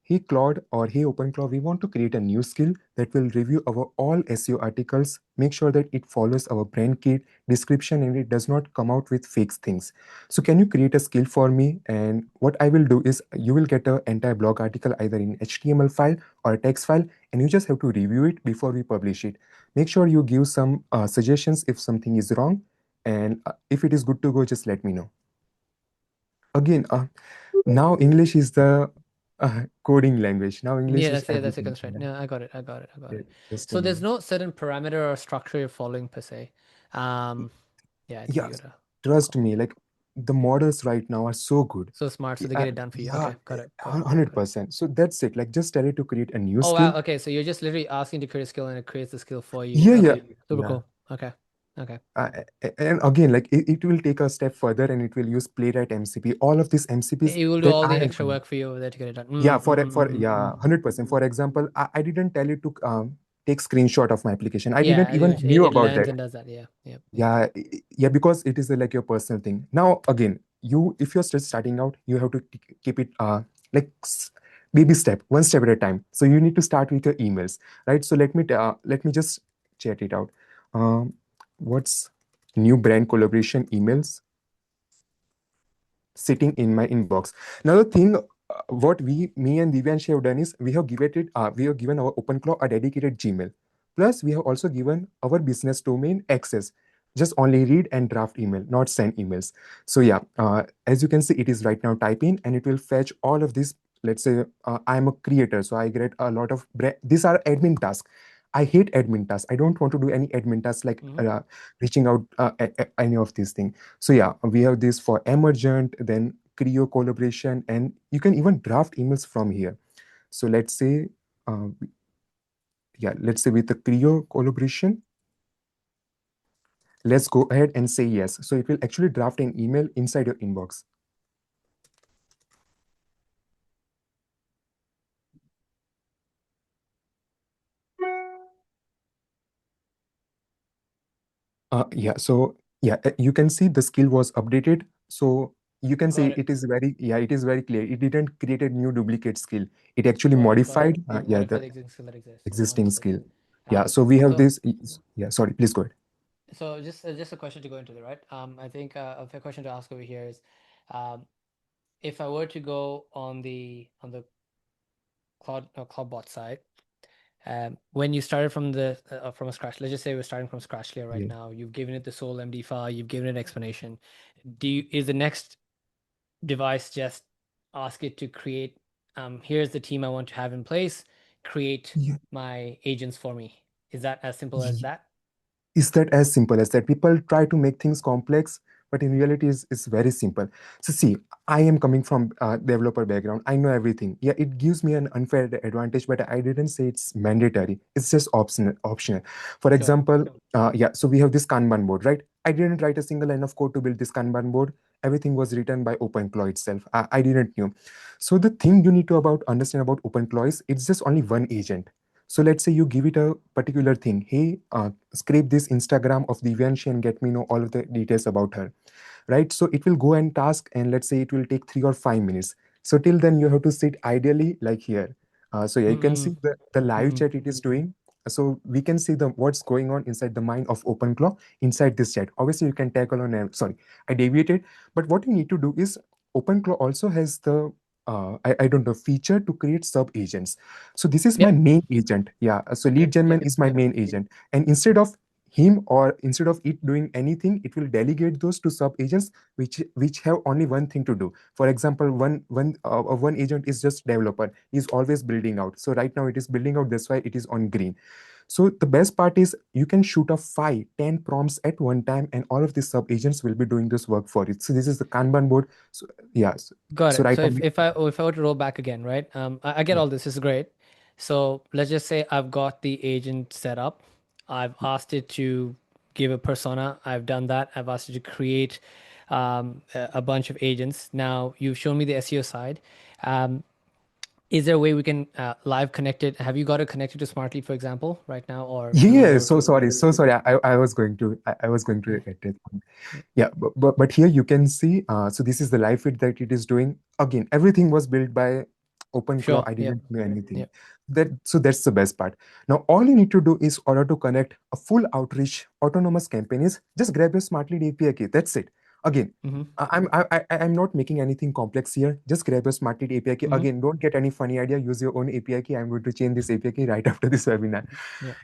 [SPEAKER 2] hey Claude or hey OpenClaw, we want to create a new skill that will review our all SEO articles, make sure that it follows our brand kit description and it does not come out with fake things. So can you create a skill for me? And what I will do is you will get an entire blog article either in HTML file or a text file, and you just have to review it before we publish it. Make sure you give some suggestions if something is wrong, and if it is good to go, just let me know. Again, now English is the coding language. Now English
[SPEAKER 1] Yeah,
[SPEAKER 2] is
[SPEAKER 1] that's a
[SPEAKER 2] everything.
[SPEAKER 1] constraint.
[SPEAKER 2] Yeah,
[SPEAKER 1] Yeah, I got it. I got it. I got
[SPEAKER 2] yeah,
[SPEAKER 1] it.
[SPEAKER 2] just a
[SPEAKER 1] So there's
[SPEAKER 2] minute.
[SPEAKER 1] no certain parameter or structure you're following per se. Yeah, I think you
[SPEAKER 2] Yes,
[SPEAKER 1] gotta.
[SPEAKER 2] trust me, like the models right now are so good.
[SPEAKER 1] So smart, so they get it done for you.
[SPEAKER 2] Yeah,
[SPEAKER 1] Okay, got it. Got it. Got it. Got it.
[SPEAKER 2] 100%. So that's it. Like just tell it to create a new
[SPEAKER 1] Oh
[SPEAKER 2] skill.
[SPEAKER 1] wow. Okay, so you're just literally asking to create a skill and it creates the skill for you.
[SPEAKER 2] Yeah, yeah,
[SPEAKER 1] Okay, super
[SPEAKER 2] yeah.
[SPEAKER 1] cool. Okay. Okay.
[SPEAKER 2] And again, like it will take a step further and it will use Playwright MCP. All of these MCPs
[SPEAKER 1] It will do
[SPEAKER 2] that
[SPEAKER 1] all
[SPEAKER 2] I
[SPEAKER 1] the
[SPEAKER 2] have.
[SPEAKER 1] extra work for you over there to get it done.
[SPEAKER 2] Yeah, for yeah, 100%. For example, I didn't tell it to take screenshot of my application. I didn't
[SPEAKER 1] Yeah,
[SPEAKER 2] even knew
[SPEAKER 1] it
[SPEAKER 2] about
[SPEAKER 1] learns
[SPEAKER 2] that.
[SPEAKER 1] and does that. Yeah. Yep. Yep.
[SPEAKER 2] Yeah, yeah, because it is like your personal thing. Now again, you if you're just starting out, you have to keep it like baby step, one step at a time. So you need to start with your emails, right? So let me just chat it out. Um, what's new brand collaboration emails sitting in my inbox? Now the thing, what me and Divyanshi have done is we have given our OpenClaw a dedicated Gmail. Plus, we have also given our business domain access. Just only read and draft email, not send emails. So yeah, as you can see, it is right now type in and it will fetch all of this. Let's say I'm a creator, so I get a lot of these are admin tasks. I hate admin tasks. I don't want to do any admin tasks like
[SPEAKER 1] Mm-hmm.
[SPEAKER 2] reaching out any of these things. So yeah, we have this for emergent, then Creo collaboration, and you can even draft emails from here. So uh, let's say with the Creo collaboration, let's go ahead and say yes. So it will actually draft an email inside your inbox. Yeah, so yeah, you can see the skill was updated. So you can say
[SPEAKER 1] Got it.
[SPEAKER 2] it is very clear. It didn't create a new duplicate skill. It actually
[SPEAKER 1] Got it. Got it.
[SPEAKER 2] modified,
[SPEAKER 1] Modify
[SPEAKER 2] the
[SPEAKER 1] the existing skill that exists.
[SPEAKER 2] existing
[SPEAKER 1] Understood.
[SPEAKER 2] skill. Yeah, so we have
[SPEAKER 1] So
[SPEAKER 2] this. Yeah, sorry, please go ahead.
[SPEAKER 1] just a question to go into the right. I think a fair question to ask over here is, um, if I were to go on the CloudBot side, when you started from a scratch, let's just say we're starting from scratch here right
[SPEAKER 2] Yeah.
[SPEAKER 1] now. You've given it the sole MD file. You've given it an explanation. Is the next device just ask it to create? Here's the team I want to have in place. Create
[SPEAKER 2] Yeah.
[SPEAKER 1] my agents for me. Is that as simple as that?
[SPEAKER 2] Is that as simple as that? People try to make things complex, but in reality it's very simple. So see, I am coming from a developer background. I know everything. Yeah, it gives me an unfair advantage, but I didn't say it's mandatory. It's just optional. For
[SPEAKER 1] Sure.
[SPEAKER 2] example, yeah, so we have this Kanban board, right? I didn't write a single line of code to build this Kanban board. Everything was written by OpenClaw itself. I didn't know. So the thing you need to understand about OpenClaw is it's just only one agent. So let's say you give it a particular thing. Hey, scrape this Instagram of Divyanshi and get me know all of the details about her, right? So it will go and task, and let's say it will take 3 or 5 minutes. So till then you have to sit ideally like here. So yeah, you can
[SPEAKER 1] Mm-mm.
[SPEAKER 2] see the live
[SPEAKER 1] Mm-mm.
[SPEAKER 2] chat it is doing. So we can see the what's going on inside the mind of OpenClaw inside this chat. Obviously, you can tag along and sorry, I deviated. But what you need to do is OpenClaw also has the I don't know feature to create sub agents. So this is my
[SPEAKER 1] Yep.
[SPEAKER 2] main agent. Yeah. So lead
[SPEAKER 1] Yep.
[SPEAKER 2] gen man
[SPEAKER 1] Yep.
[SPEAKER 2] is my main agent, and instead of it doing anything, it will delegate those to sub agents which have only one thing to do. For example, one agent is just developer. Is always building out. So right now it is building out. That's why it is on green. So the best part is you can shoot up 5, 10 prompts at one time, and all of these sub agents will be doing this work for it. So this is the Kanban board. So yeah. So,
[SPEAKER 1] Got
[SPEAKER 2] so
[SPEAKER 1] it.
[SPEAKER 2] right
[SPEAKER 1] So
[SPEAKER 2] now,
[SPEAKER 1] if I were to roll back again, right? I get
[SPEAKER 2] yeah.
[SPEAKER 1] all this. This is great. So let's just say I've got the agent set up. I've asked it to give a persona. I've done that. I've asked it to create a bunch of agents. Now you've shown me the SEO side. Um, is there a way we can live connect it? Have you got it connected to Smartlead, for example, right now, or
[SPEAKER 2] Yeah,
[SPEAKER 1] you're?
[SPEAKER 2] so sorry, so sorry. I was going to I was going to get it. Yeah, but here you can see. So this is the live feed that it is doing. Again, everything was built by OpenClaw,
[SPEAKER 1] Sure.
[SPEAKER 2] I
[SPEAKER 1] Yep.
[SPEAKER 2] didn't know anything.
[SPEAKER 1] Yep.
[SPEAKER 2] So that's the best part. Now, all you need to do is, order to connect a full outreach autonomous campaign, is just grab your Smartlead API key. That's it. Again,
[SPEAKER 1] Mm-hmm.
[SPEAKER 2] I'm not making anything complex here. Just grab your Smartlead API key.
[SPEAKER 1] Mm-hmm.
[SPEAKER 2] Again, don't get any funny idea. Use your own API key. I'm going to change this API key right after this webinar.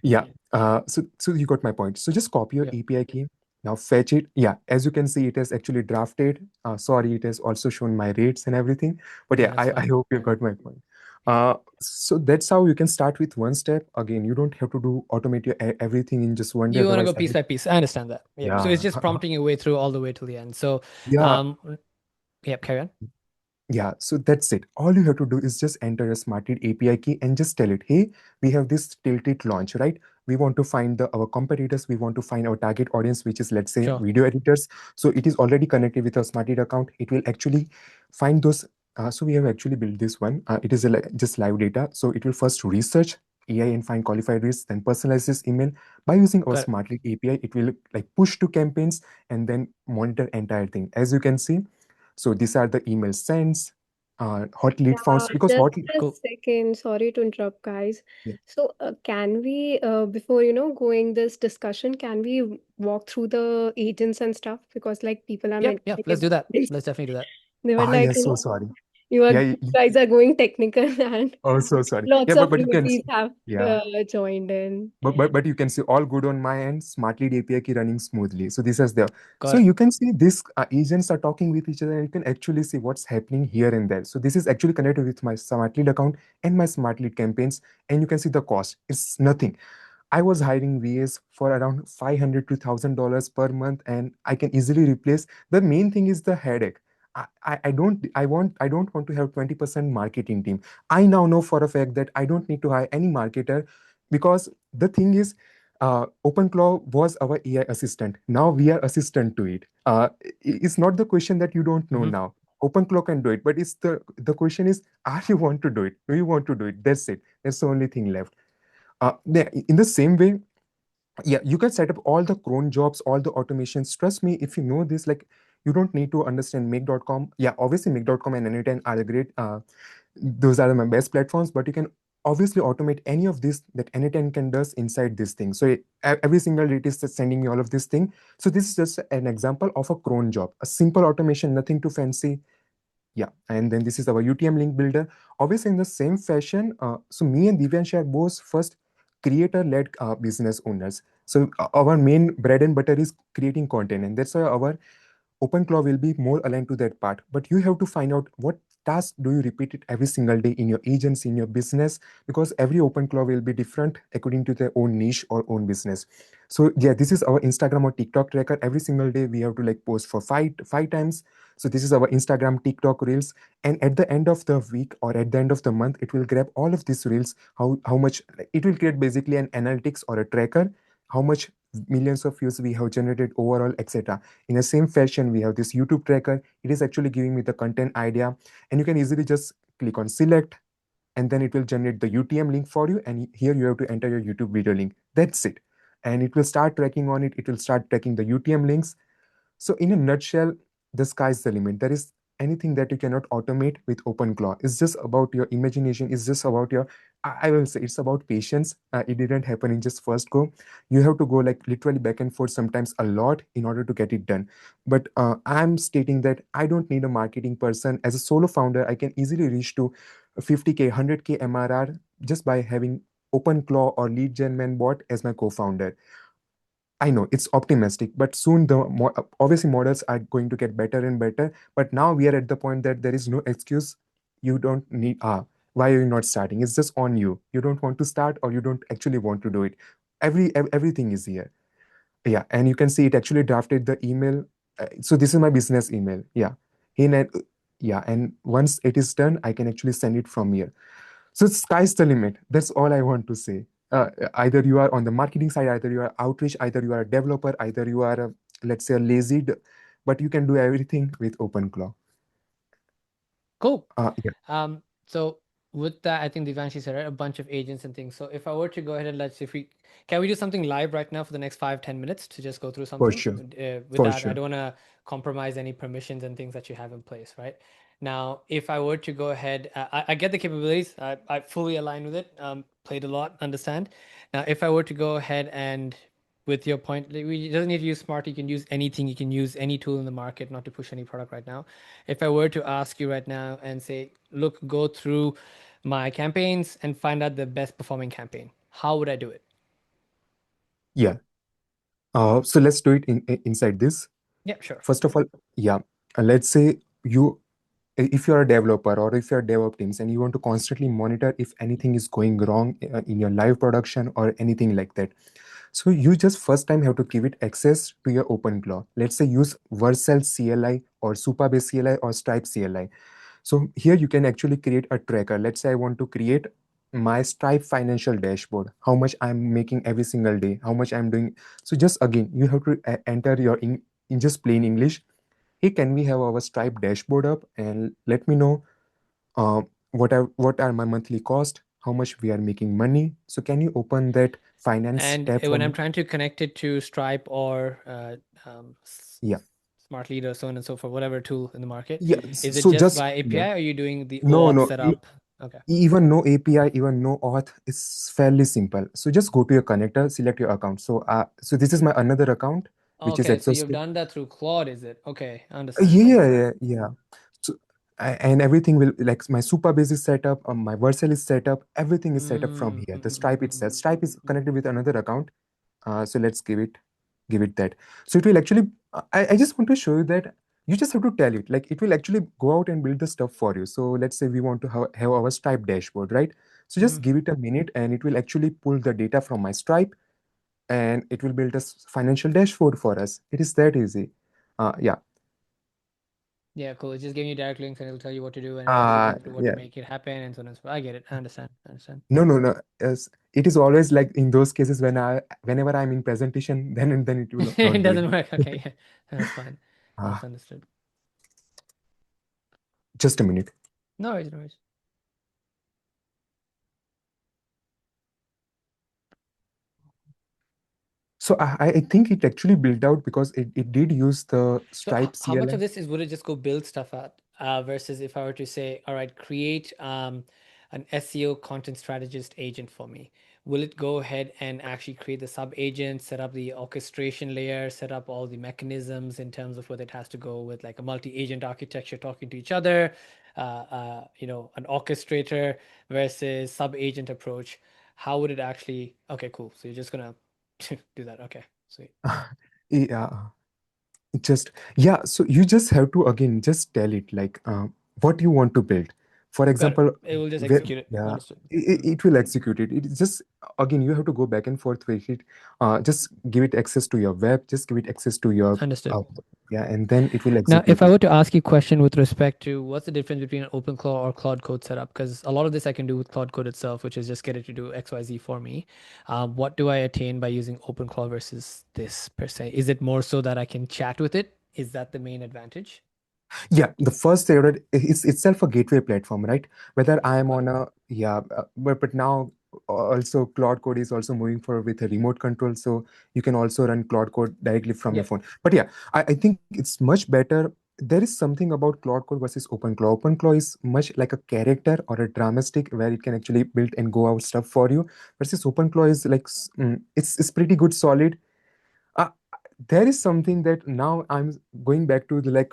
[SPEAKER 1] Yeah.
[SPEAKER 2] Yeah. So you got my point. So just copy your
[SPEAKER 1] Yeah.
[SPEAKER 2] API key. Now fetch it. Yeah, as you can see, it has actually drafted. Sorry, it has also shown my rates and everything. But yeah,
[SPEAKER 1] That's
[SPEAKER 2] I
[SPEAKER 1] fine.
[SPEAKER 2] hope you got my point.
[SPEAKER 1] Yeah.
[SPEAKER 2] So that's how you can start with one step. Again, you don't have to do automate your everything in just one day.
[SPEAKER 1] You want to go
[SPEAKER 2] Otherwise,
[SPEAKER 1] piece by piece. I understand that. Yeah. So it's
[SPEAKER 2] yeah,
[SPEAKER 1] just prompting your way through all the way to the end. So,
[SPEAKER 2] yeah,
[SPEAKER 1] yep, carry on.
[SPEAKER 2] yeah. So that's it. All you have to do is just enter a Smartlead API key and just tell it, hey, we have this tilted launch, right? We want to find our competitors. We want to find our target audience, which is, let's say,
[SPEAKER 1] Sure.
[SPEAKER 2] video editors. So it is already connected with our Smartlead account. It will actually find those. So we have actually built this one. It is just live data. So it will first research AI and find qualified leads, then personalize this email by using our
[SPEAKER 1] Got it.
[SPEAKER 2] Smartlead API. It will like push to campaigns and then monitor entire thing. As you can see, so these are the email sends, hot lead
[SPEAKER 3] Yeah,
[SPEAKER 2] founds, because
[SPEAKER 3] just
[SPEAKER 2] hot.
[SPEAKER 3] a
[SPEAKER 1] Cool.
[SPEAKER 3] second. Sorry to interrupt, guys.
[SPEAKER 2] Yeah.
[SPEAKER 3] So, can we, before going this discussion, can we walk through the agents and stuff? Because like people are
[SPEAKER 1] Yep.
[SPEAKER 3] mentioning
[SPEAKER 1] Yep. Let's
[SPEAKER 3] in
[SPEAKER 1] do that.
[SPEAKER 3] comments,
[SPEAKER 1] Let's definitely do that.
[SPEAKER 3] they were
[SPEAKER 2] Ah,
[SPEAKER 3] like,
[SPEAKER 2] yes, so sorry.
[SPEAKER 3] you are
[SPEAKER 2] Yeah,
[SPEAKER 3] guys are going technical and
[SPEAKER 2] oh, so sorry.
[SPEAKER 3] lots
[SPEAKER 2] Yeah,
[SPEAKER 3] of
[SPEAKER 2] but you can
[SPEAKER 3] newbies
[SPEAKER 2] see,
[SPEAKER 3] have
[SPEAKER 2] yeah.
[SPEAKER 3] joined in.
[SPEAKER 2] But you can see all good on my end. Smartlead API key running smoothly. So this is there. So
[SPEAKER 1] Got it.
[SPEAKER 2] you can see this agents are talking with each other. And you can actually see what's happening here and there. So this is actually connected with my Smartlead account and my Smartlead campaigns. And you can see the cost. It's nothing. I was hiring VAs for around $500 to $1,000 per month, and I can easily replace. The main thing is the headache. I don't want to have 20% marketing team. I now know for a fact that I don't need to hire any marketer, because the thing is, OpenClaw was our AI assistant. Now we are assistant to it. It's not the question that you don't know
[SPEAKER 1] Mm-hmm.
[SPEAKER 2] now. OpenClaw can do it, but it's the question is, are you want to do it? Do you want to do it? That's it. That's the only thing left. In the same way, yeah, you can set up all the cron jobs, all the automations. Trust me, if you know this, like, you don't need to understand make.com. Yeah, obviously make.com and anytime are great. Those are my best platforms, but you can obviously automate any of this that anytime can does inside this thing. So every single day it is just sending you all of this thing. So this is just an example of a cron job, a simple automation, nothing too fancy. Yeah, and then this is our UTM link builder. Obviously, in the same fashion, so me and Divyanshi are both first creator-led business owners. So our main bread and butter is creating content, and that's why our OpenClaw will be more aligned to that part. But you have to find out what task do you repeat it every single day in your agency, in your business, because every OpenClaw will be different according to their own niche or own business. So yeah, this is our Instagram or TikTok tracker. Every single day we have to like post for five times. So this is our Instagram, TikTok reels, and at the end of the week or at the end of the month, it will grab all of these reels. How much it will create basically an analytics or a tracker, how much millions of views we have generated overall, etc. In the same fashion, we have this YouTube tracker. It is actually giving me the content idea, and you can easily just click on select, and then it will generate the UTM link for you. And here you have to enter your YouTube video link. That's it. And it will start tracking on it. It will start tracking the UTM links. So in a nutshell, the sky's the limit. There is anything that you cannot automate with OpenClaw. It's just about your imagination. It's just about your, I will say it's about patience. It didn't happen in just first go. You have to go like literally back and forth, sometimes a lot, in order to get it done. But I'm stating that I don't need a marketing person. As a solo founder, I can easily reach to 50K, 100K MRR just by having OpenClaw or Lead Gen Man bot as my co-founder. I know it's optimistic, but soon obviously models are going to get better and better. But now we are at the point that there is no excuse. You don't need why are you not starting? It's just on you. You don't want to start, or you don't actually want to do it. Everything is here. Yeah, and you can see it actually drafted the email. So this is my business email. Yeah, yeah, and once it is done, I can actually send it from here. So sky's the limit. That's all I want to say. Either you are on the marketing side, either you are outreach, either you are a developer, either you are a, let's say, a but you can do everything with OpenClaw.
[SPEAKER 1] Cool.
[SPEAKER 2] Yeah,
[SPEAKER 1] So with that, I think Divyanshi said, right, a bunch of agents and things. So if I were to go ahead and let's see if we can we do something live right now for the next 5-10 minutes to just go through
[SPEAKER 2] for
[SPEAKER 1] something.
[SPEAKER 2] sure,
[SPEAKER 1] With
[SPEAKER 2] for
[SPEAKER 1] that, I
[SPEAKER 2] sure.
[SPEAKER 1] don't want to compromise any permissions and things that you have in place, right? Now, if I were to go ahead, I get the capabilities. I fully align with it. Played a lot, understand. Now, if I were to go ahead and, with your point, like, we doesn't need to use Smart. You can use anything. You can use any tool in the market, not to push any product right now. If I were to ask you right now and say, look, go through my campaigns and find out the best performing campaign, how would I do it?
[SPEAKER 2] Yeah. So let's do it inside this.
[SPEAKER 1] Yeah, sure.
[SPEAKER 2] First of all, yeah, let's say you, if you're a developer or if you're DevOps teams and you want to constantly monitor if anything is going wrong in your live production or anything like that. So you just first time have to give it access to your OpenClaw. Let's say use Vercel CLI or Supabase CLI or Stripe CLI. So here you can actually create a tracker. Let's say I want to create my Stripe financial dashboard, how much I'm making every single day, how much I'm doing. So just again, you have to enter your in just plain English. Hey, can we have our Stripe dashboard up and let me know what are my monthly cost, how much we are making money. So can you open that finance
[SPEAKER 1] And
[SPEAKER 2] tab for
[SPEAKER 1] when
[SPEAKER 2] me?
[SPEAKER 1] I'm trying to connect it to Stripe or
[SPEAKER 2] Yeah,
[SPEAKER 1] Smartlead or so on and so forth, whatever tool in the market,
[SPEAKER 2] yeah.
[SPEAKER 1] is it
[SPEAKER 2] So
[SPEAKER 1] just
[SPEAKER 2] just
[SPEAKER 1] by
[SPEAKER 2] yeah,
[SPEAKER 1] API or are you doing the
[SPEAKER 2] no,
[SPEAKER 1] OAuth
[SPEAKER 2] no.
[SPEAKER 1] setup? Okay.
[SPEAKER 2] Even no API, even no auth, it's fairly simple. So just go to your connector, select your account. So this is my another account, which is
[SPEAKER 1] Okay, so you've
[SPEAKER 2] exhausted.
[SPEAKER 1] done that through Claude, is it? Okay, I understand.
[SPEAKER 2] Yeah,
[SPEAKER 1] Understand.
[SPEAKER 2] yeah, yeah. So and everything will like my Supabase is set up, my Vercel is set up, everything is set up from
[SPEAKER 1] Mm,
[SPEAKER 2] here.
[SPEAKER 1] mm,
[SPEAKER 2] The
[SPEAKER 1] mm, mm,
[SPEAKER 2] Stripe
[SPEAKER 1] mm,
[SPEAKER 2] itself,
[SPEAKER 1] mm,
[SPEAKER 2] Stripe
[SPEAKER 1] mm,
[SPEAKER 2] is
[SPEAKER 1] mm.
[SPEAKER 2] connected with another account. So let's give it that. So it will actually, I just want to show you that you just have to tell it, like it will actually go out and build the stuff for you. So let's say we want to have our Stripe dashboard, right? So just
[SPEAKER 1] Mhm.
[SPEAKER 2] give it a minute and it will actually pull the data from my Stripe and it will build a financial dashboard for us. It is that easy. Yeah.
[SPEAKER 1] Yeah, cool. It's just giving you direct links and it'll tell you what to do and it'll tell you exactly what to
[SPEAKER 2] Yeah.
[SPEAKER 1] make it happen and so on and so forth. I get it. I understand. I understand.
[SPEAKER 2] No, no, no. Yes, it is always like in those cases whenever I'm in presentation, then and then it will
[SPEAKER 1] It
[SPEAKER 2] not do it.
[SPEAKER 1] doesn't work. Okay, yeah. That's fine. That's
[SPEAKER 2] Ah,
[SPEAKER 1] understood.
[SPEAKER 2] just a minute.
[SPEAKER 1] No worries, no worries.
[SPEAKER 2] So I think it actually built out because it did use the
[SPEAKER 1] So
[SPEAKER 2] Stripe
[SPEAKER 1] how much
[SPEAKER 2] CLI.
[SPEAKER 1] of this is would it just go build stuff out versus if I were to say, all right, create an SEO content strategist agent for me? Will it go ahead and actually create the sub agent, set up the orchestration layer, set up all the mechanisms in terms of whether it has to go with like a multi-agent architecture talking to each other, an orchestrator versus sub agent approach? How would it actually? Okay, cool. So you're just gonna do that. Okay, sweet.
[SPEAKER 2] Yeah, just yeah. So you just have to again just tell it like what you want to build. For
[SPEAKER 1] Got it.
[SPEAKER 2] example,
[SPEAKER 1] It will just
[SPEAKER 2] where,
[SPEAKER 1] execute it.
[SPEAKER 2] yeah,
[SPEAKER 1] Understood.
[SPEAKER 2] it,
[SPEAKER 1] Mhm.
[SPEAKER 2] it will execute it. It's just again you have to go back and forth with it. Just give it access to your web. Just give it access to your
[SPEAKER 1] Understood.
[SPEAKER 2] yeah, and then it will
[SPEAKER 1] Now, if
[SPEAKER 2] execute
[SPEAKER 1] I
[SPEAKER 2] it.
[SPEAKER 1] were to ask you a question with respect to what's the difference between an OpenClaw or Claude Code setup, because a lot of this I can do with Claude Code itself, which is just get it to do XYZ for me. What do I attain by using OpenClaw versus this per se? Is it more so that I can chat with it? Is that the main advantage?
[SPEAKER 2] Yeah, the first theory is itself a gateway platform, right? Whether
[SPEAKER 1] Okay,
[SPEAKER 2] I'm
[SPEAKER 1] got
[SPEAKER 2] on
[SPEAKER 1] it.
[SPEAKER 2] a yeah, but now also Cloud Code is also moving forward with a remote control, so you can also run Cloud Code directly from your
[SPEAKER 1] Yep.
[SPEAKER 2] phone. But yeah, I think it's much better. There is something about Cloud Code versus OpenClaw. OpenClaw is much like a character or a dramatic where it can actually build and go out stuff for you. Versus OpenClaw is like it's pretty good, solid. Uh, there is something that now I'm going back to the like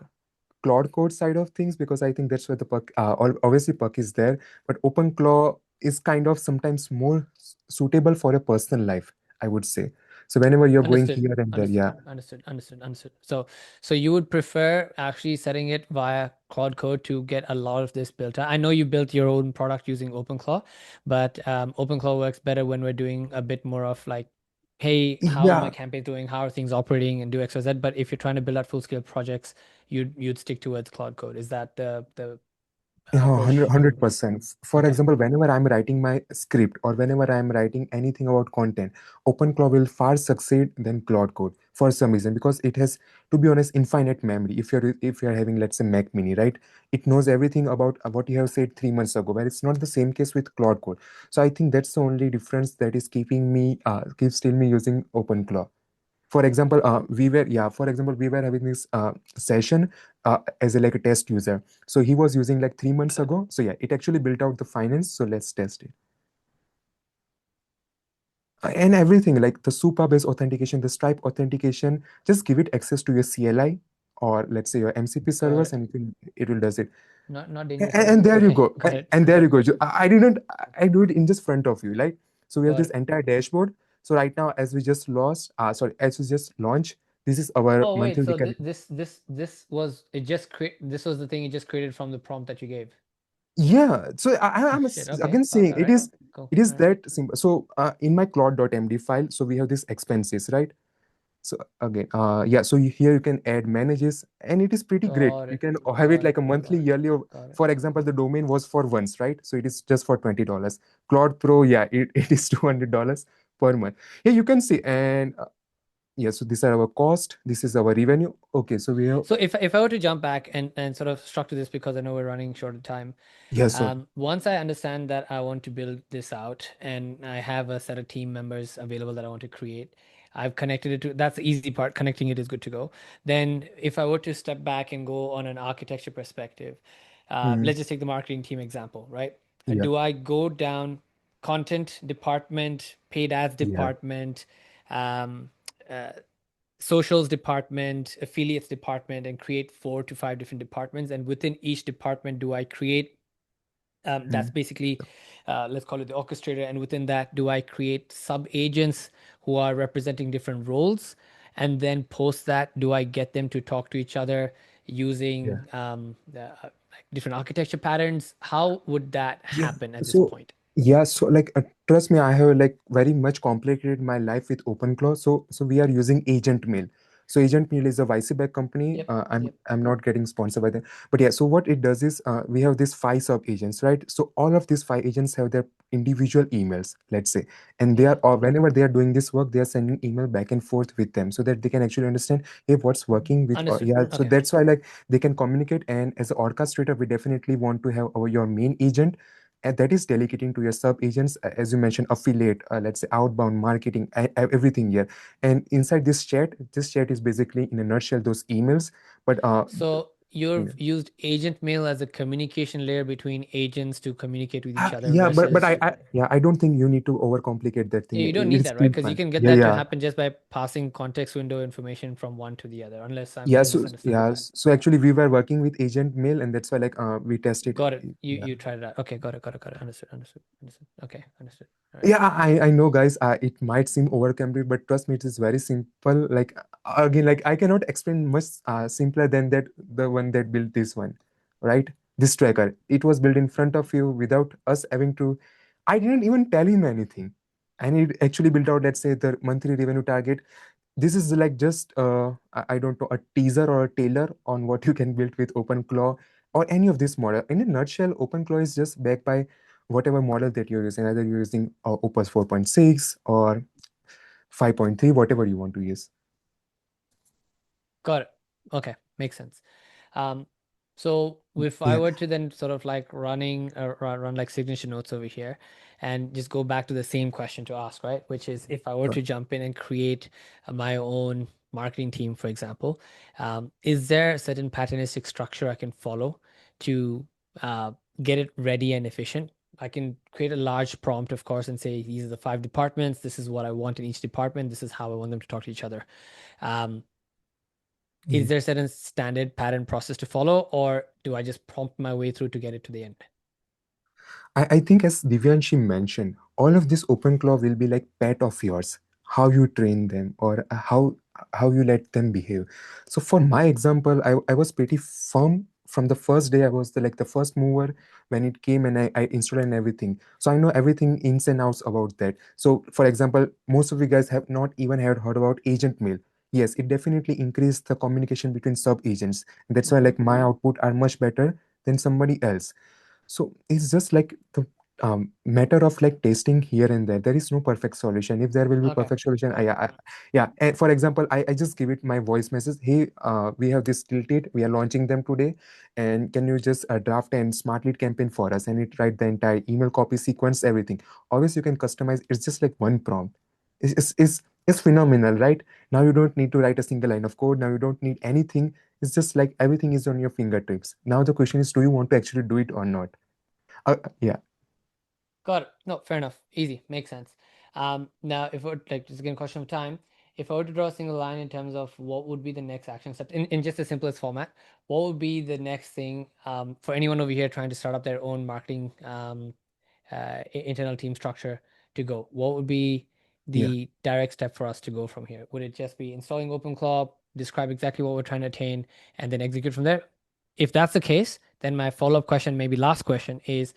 [SPEAKER 2] Claude Code side of things because I think that's where the perk, obviously perk is there, but OpenClaw is kind of sometimes more suitable for a personal life, I would say. So whenever you're going
[SPEAKER 1] Understood.
[SPEAKER 2] here and there,
[SPEAKER 1] Understood.
[SPEAKER 2] yeah,
[SPEAKER 1] Understood. Understood. Understood. So you would prefer actually setting it via Claude Code to get a lot of this built out. I know you built your own product using OpenClaw, but OpenClaw works better when we're doing a bit more of like, hey, how are my
[SPEAKER 2] yeah,
[SPEAKER 1] campaigns doing? How are things operating and do X, Y, Z. But if you're trying to build out full scale projects, you'd stick towards Claude Code. Is that the
[SPEAKER 2] yeah,
[SPEAKER 1] approach you would?
[SPEAKER 2] 100%. For
[SPEAKER 1] Okay.
[SPEAKER 2] example, whenever I'm writing my script or whenever I'm writing anything about content, OpenClaw will far succeed than Claude Code for some reason because it has, to be honest, infinite memory. If you're having, let's say, Mac Mini, right? It knows everything about what you have said 3 months ago, but it's not the same case with Claude Code. So I think that's the only difference that is keeping me keeps still me using OpenClaw. For example, we were having this session as a like a test user. So he was using like 3 months ago. So yeah, it actually built out the finance. So let's test it. And everything like the SUPA based authentication, the Stripe authentication, just give it access to your CLI or let's say your MCP
[SPEAKER 1] Got
[SPEAKER 2] servers,
[SPEAKER 1] it.
[SPEAKER 2] and it will does it.
[SPEAKER 1] Not
[SPEAKER 2] And,
[SPEAKER 1] dangerous at
[SPEAKER 2] and
[SPEAKER 1] all.
[SPEAKER 2] there you
[SPEAKER 1] Okay,
[SPEAKER 2] go.
[SPEAKER 1] got it.
[SPEAKER 2] And there you go. I didn't. I do it in just front of you. Like so, we have
[SPEAKER 1] Got
[SPEAKER 2] this
[SPEAKER 1] it.
[SPEAKER 2] entire dashboard. So right now, as we just as we just launched, this is our
[SPEAKER 1] Oh wait,
[SPEAKER 2] monthly
[SPEAKER 1] so
[SPEAKER 2] recurring.
[SPEAKER 1] this was it just create this was the thing it just created from the prompt that you gave.
[SPEAKER 2] Yeah. So
[SPEAKER 1] Oh
[SPEAKER 2] I'm
[SPEAKER 1] shit. Okay.
[SPEAKER 2] again
[SPEAKER 1] Fuck.
[SPEAKER 2] saying
[SPEAKER 1] All right. Cool.
[SPEAKER 2] it is
[SPEAKER 1] All right.
[SPEAKER 2] that simple. So in my cloud.md file, so we have this expenses, right? So again, yeah, so here you can add manages, and it is pretty great.
[SPEAKER 1] Got
[SPEAKER 2] You
[SPEAKER 1] it.
[SPEAKER 2] can have it
[SPEAKER 1] Got
[SPEAKER 2] like
[SPEAKER 1] it.
[SPEAKER 2] a monthly,
[SPEAKER 1] Got it.
[SPEAKER 2] yearly. Or,
[SPEAKER 1] Got it.
[SPEAKER 2] for example, the domain was for once, right? So it is just for $20. Cloud Pro, yeah, it is $200 per month. Yeah, you can see, and yeah, so these are our cost. This is our revenue. Okay, so we have
[SPEAKER 1] So if I were to jump back and sort of structure this because I know we're running short of time.
[SPEAKER 2] yeah, so
[SPEAKER 1] Once I understand that I want to build this out and I have a set of team members available that I want to create, I've connected it to that's the easy part. Connecting it is good to go. Then, if I were to step back and go on an architecture perspective,
[SPEAKER 2] mm,
[SPEAKER 1] let's just take the marketing team example, right?
[SPEAKER 2] yeah,
[SPEAKER 1] Do I go down content department, paid ads
[SPEAKER 2] yeah,
[SPEAKER 1] department, um, uh, socials department, affiliates department, and create 4 to 5 different departments? And within each department, do I create that's
[SPEAKER 2] mm,
[SPEAKER 1] basically, let's call it the orchestrator. And within that, do I create sub agents who are representing different roles? And then post that, do I get them to talk to each other
[SPEAKER 2] yeah.
[SPEAKER 1] using like different architecture patterns? How would that
[SPEAKER 2] Yeah.
[SPEAKER 1] happen at this
[SPEAKER 2] So
[SPEAKER 1] point?
[SPEAKER 2] yeah, so like trust me, I have like very much complicated my life with OpenClaw. So we are using Agent Mail. So Agent Mail is a VC-backed company.
[SPEAKER 1] Yep. Yep.
[SPEAKER 2] I'm not getting sponsored by them, but yeah. So what it does is we have these five sub agents, right? So all of these five agents have their individual emails, let's say, and they are
[SPEAKER 1] Okay.
[SPEAKER 2] or whenever they are doing this work, they are sending email back and forth with them so that they can actually understand hey what's working with
[SPEAKER 1] Understood.
[SPEAKER 2] yeah. So
[SPEAKER 1] Okay.
[SPEAKER 2] that's why like they can communicate. And as an orchestrator, we definitely want to have your main agent and that is delegating to your sub agents as you mentioned affiliate let's say outbound marketing everything here. And inside this chat is basically in a nutshell those emails. But
[SPEAKER 1] So
[SPEAKER 2] yeah,
[SPEAKER 1] you've used agent mail as a communication layer between agents to communicate with each other
[SPEAKER 2] yeah, but
[SPEAKER 1] versus
[SPEAKER 2] I don't think you need to overcomplicate that
[SPEAKER 1] yeah,
[SPEAKER 2] thing.
[SPEAKER 1] you don't need
[SPEAKER 2] It's
[SPEAKER 1] that, right?
[SPEAKER 2] still
[SPEAKER 1] Because you
[SPEAKER 2] fine.
[SPEAKER 1] can get
[SPEAKER 2] Yeah,
[SPEAKER 1] that to
[SPEAKER 2] yeah.
[SPEAKER 1] happen just by passing context window information from one to the other, unless I'm
[SPEAKER 2] Yeah, so
[SPEAKER 1] misunderstanding that.
[SPEAKER 2] so actually we were working with agent mail, and that's why like we tested.
[SPEAKER 1] Got it. You
[SPEAKER 2] Yeah.
[SPEAKER 1] you tried it out. Okay, got it, got it, got it. Understood, understood, understood. Okay, understood. All right.
[SPEAKER 2] Yeah, I know, guys. It might seem overcomplicated, but trust me, it is very simple. Like again, like I cannot explain much simpler than that. The one that built this one, right? This tracker. It was built in front of you without us having to. I didn't even tell him anything, and it actually built out. Let's say the monthly revenue target. This is like just I don't know, a teaser or a trailer on what you can build with OpenClaw or any of this model. In a nutshell, OpenClaw is just backed by whatever model that you're using. Either you're using Opus 4.6 or 5.3, whatever you want to use.
[SPEAKER 1] Got it. Okay, makes sense. Um, so if I
[SPEAKER 2] Yeah.
[SPEAKER 1] were to then sort of like run like signature notes over here and just go back to the same question to ask, right? Which is if I were to jump in and create my own marketing team, for example, is there a certain patternistic structure I can follow to get it ready and efficient? I can create a large prompt, of course, and say these are the 5 departments. This is what I want in each department. This is how I want them to talk to each other. Um, is
[SPEAKER 2] Mm.
[SPEAKER 1] there a certain standard pattern process to follow, or do I just prompt my way through to get it to the end?
[SPEAKER 2] I think as Divyanshi mentioned, all of this OpenClaw will be like pet of yours, how you train them or how you let them behave. So for my example, I was pretty firm from the first day. I was the first mover when it came and I installed and everything. So I know everything ins and outs about that. So for example, most of you guys have not even heard about agent mail. Yes, it definitely increased the communication between sub agents. That's why
[SPEAKER 1] Mm-hmm.
[SPEAKER 2] like my output are much better than somebody else. So it's just like the matter of like testing here and there. There is no perfect solution. If there will be
[SPEAKER 1] Okay.
[SPEAKER 2] perfect solution,
[SPEAKER 1] Got it.
[SPEAKER 2] yeah. And for example, I just give it my voice message. Hey, we have this tilted. We are launching them today, and can you just draft and smart lead campaign for us? And it write the entire email copy sequence, everything. Always you can customize. It's just like one prompt. It's It's phenomenal, right? Now you don't need to write a single line of code. Now you don't need anything. It's just like everything is on your fingertips. Now the question is, do you want to actually do it or not? Yeah.
[SPEAKER 1] Got it. No, fair enough. Easy. Makes sense. Now, if we're like just again, question of time, if I were to draw a single line in terms of what would be the next action step in just the simplest format, what would be the next thing for anyone over here trying to start up their own marketing internal team structure to go? What would be
[SPEAKER 2] Yeah.
[SPEAKER 1] the direct step for us to go from here? Would it just be installing OpenClaw, describe exactly what we're trying to attain, and then execute from there? If that's the case, then my follow-up question, maybe last question, is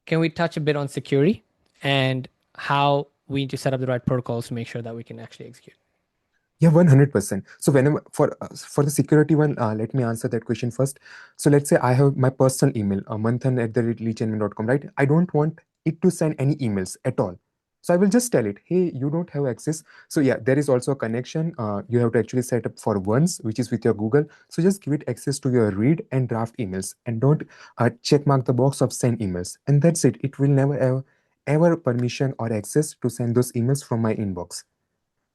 [SPEAKER 1] can we touch a bit on security and how we need to set up the right protocols to make sure that we can actually execute?
[SPEAKER 2] Yeah, 100%. So whenever for the security one, let me answer that question first. So let's say I have my personal email, manthan@leadgenmin.com, right? I don't want it to send any emails at all. So I will just tell it, hey, you don't have access. So yeah, there is also a connection. You have to actually set up for once, which is with your Google. So just give it access to your read and draft emails, and don't check mark the box of send emails. And that's it. It will never ever permission or access to send those emails from my inbox.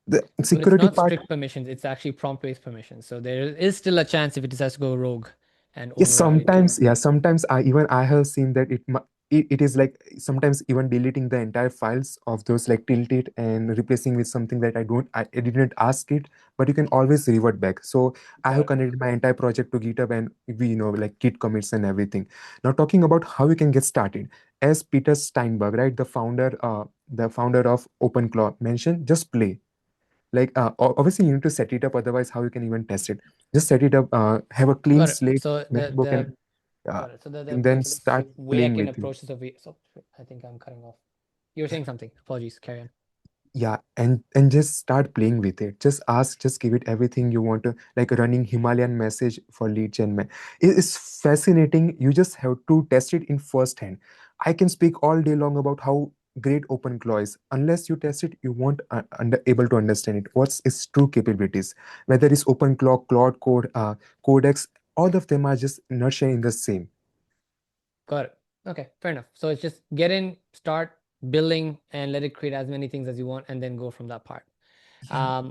[SPEAKER 2] The
[SPEAKER 1] Well, it's
[SPEAKER 2] security
[SPEAKER 1] not
[SPEAKER 2] part.
[SPEAKER 1] strict permissions, it's actually prompt-based permissions. So there is still a chance if it decides to go rogue and
[SPEAKER 2] Yes,
[SPEAKER 1] override.
[SPEAKER 2] sometimes, yeah, sometimes I have seen that it is like sometimes even deleting the entire files of those, like tilt it and replacing with something that I didn't ask it, but you can always revert back. So I have
[SPEAKER 1] Got it.
[SPEAKER 2] connected my entire project to GitHub, and we like Git commits and everything. Now talking about how you can get started, as Peter Steinberg, right, the founder of OpenClaw mentioned, just play. Like obviously you need to set it up, otherwise how you can even test it? Just set it up, have a clean
[SPEAKER 1] Got it.
[SPEAKER 2] slate
[SPEAKER 1] So
[SPEAKER 2] MacBook, uh,
[SPEAKER 1] got it. So
[SPEAKER 2] and then start
[SPEAKER 1] way I
[SPEAKER 2] playing
[SPEAKER 1] can
[SPEAKER 2] with it.
[SPEAKER 1] approach this of it. So I think I'm cutting off. You were saying something. Apologies. Carry on.
[SPEAKER 2] Yeah, and just start playing with it. Just ask, just give it everything you want to, like running Himalayan message for lead gen. It's fascinating. You just have to test it in first hand. I can speak all day long about how great OpenClaw is. Unless you test it, you won't able to understand it. What's its true capabilities? Whether it's OpenClaw, Cloud Code, Codex, all of them are just nurtured in the same.
[SPEAKER 1] Got it. Okay, fair enough. So it's just get in, start building, and let it create as many things as you want, and then go from that part.
[SPEAKER 2] Yeah.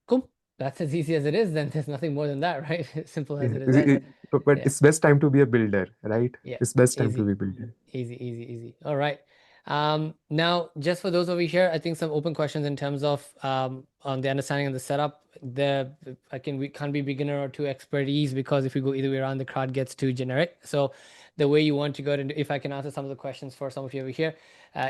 [SPEAKER 1] Cool. That's as easy as it is. Then there's nothing more than that, right? Simple as
[SPEAKER 2] Yeah.
[SPEAKER 1] it is. That.
[SPEAKER 2] But
[SPEAKER 1] Yeah.
[SPEAKER 2] it's best time to be a builder, right?
[SPEAKER 1] Yeah.
[SPEAKER 2] It's best time to
[SPEAKER 1] Easy.
[SPEAKER 2] be a builder.
[SPEAKER 1] Easy. All right. Now, just for those over here, I think some open questions in terms of on the understanding of the setup. We can't be beginner or too expertise, because if we go either way around, the crowd gets too generic. So the way you want to go, and if I can answer some of the questions for some of you over here,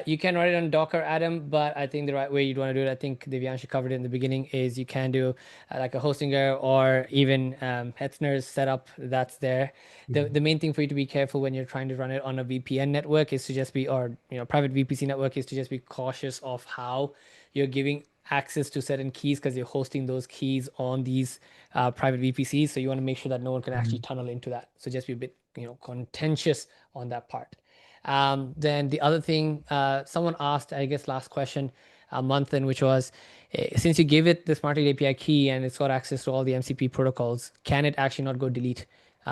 [SPEAKER 1] you can write it on Docker, Adam. But I think the right way you'd want to do it, I think Divyanshi covered it in the beginning, is you can do like a Hostinger or even Hetzner's setup that's there. The main thing for you to be careful when you're trying to run it on a VPN network is to just be, or private VPC network, is to just be cautious of how you're giving access to certain keys, because you're hosting those keys on these private VPCs. So you want to make sure that no one can actually
[SPEAKER 2] Mhm.
[SPEAKER 1] tunnel into that. So just be a bit contentious on that part. Then the other thing, someone asked, I guess last question, a month in, which was, since you gave it the Smartlead API key and it's got access to all the MCP protocols, can it actually not go delete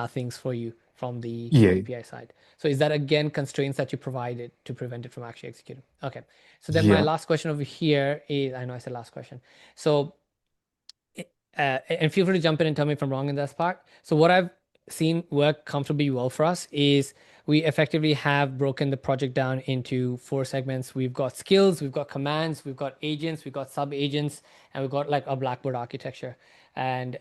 [SPEAKER 1] things for you from the
[SPEAKER 2] Yeah,
[SPEAKER 1] API side? So is that again constraints that you provided to prevent it from actually executing? Okay. So then my
[SPEAKER 2] yeah,
[SPEAKER 1] last question over here is, I know I said last question. So and feel free to jump in and tell me if I'm wrong in this part. So what I've seen work comfortably well for us is we effectively have broken the project down into 4 segments. We've got skills, we've got commands, we've got agents, we've got sub agents, and we've got like a Blackboard architecture. And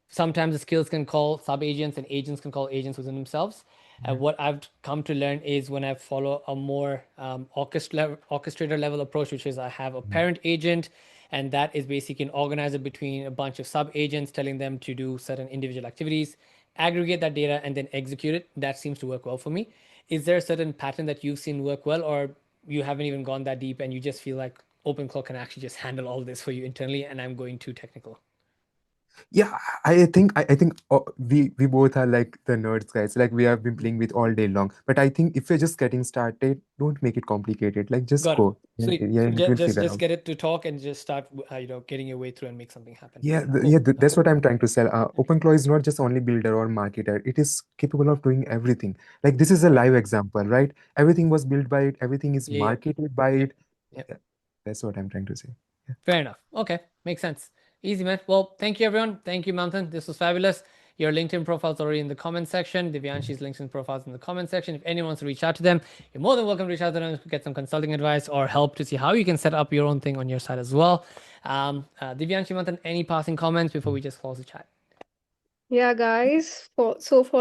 [SPEAKER 1] sometimes the skills can call sub agents and agents can call agents within themselves. What I've come to learn is when I follow a more orchestrator level approach, which is I have a parent agent, and that is basically an organizer between a bunch of sub agents, telling them to do certain individual activities, aggregate that data, and then execute it. That seems to work well for me. Is there a certain pattern that you've seen work well, or you haven't even gone that deep and you just feel like OpenClaw can actually just handle all this for you internally, and I'm going too technical?
[SPEAKER 2] yeah. I think we both are like the nerds guys. Like we have been playing with all day long. But I think if you're just getting started, don't make it complicated. Like just
[SPEAKER 1] Got it.
[SPEAKER 2] go. Yeah,
[SPEAKER 1] Sweet.
[SPEAKER 2] yeah,
[SPEAKER 1] So
[SPEAKER 2] it will figure
[SPEAKER 1] just
[SPEAKER 2] out.
[SPEAKER 1] get it to talk and just start, getting your way through and make something happen.
[SPEAKER 2] Yeah,
[SPEAKER 1] Cool.
[SPEAKER 2] that's
[SPEAKER 1] Okay.
[SPEAKER 2] what I'm trying to sell. OpenClaw is not just only builder or marketer. It is capable of doing everything. Like this is a
[SPEAKER 1] Got it.
[SPEAKER 2] live example, right? Everything was built by it. Everything is
[SPEAKER 1] Yeah.
[SPEAKER 2] marketed by
[SPEAKER 1] Yep.
[SPEAKER 2] it.
[SPEAKER 1] Yep.
[SPEAKER 2] Yeah, that's what I'm trying to say.
[SPEAKER 1] Fair enough. Okay, makes sense. Easy, man. Well, thank you, everyone. Thank you, Manthan. This was fabulous. Your LinkedIn profile's already in the comment section. Divyanshi's LinkedIn profile's in the comment section. If anyone wants to reach out to them, you're more than welcome to reach out to them to get some consulting advice or help to see how you can set up your own thing on your side as well. Divyanshi, Manthan, any passing comments before we just close the chat?
[SPEAKER 3] Yeah, guys. For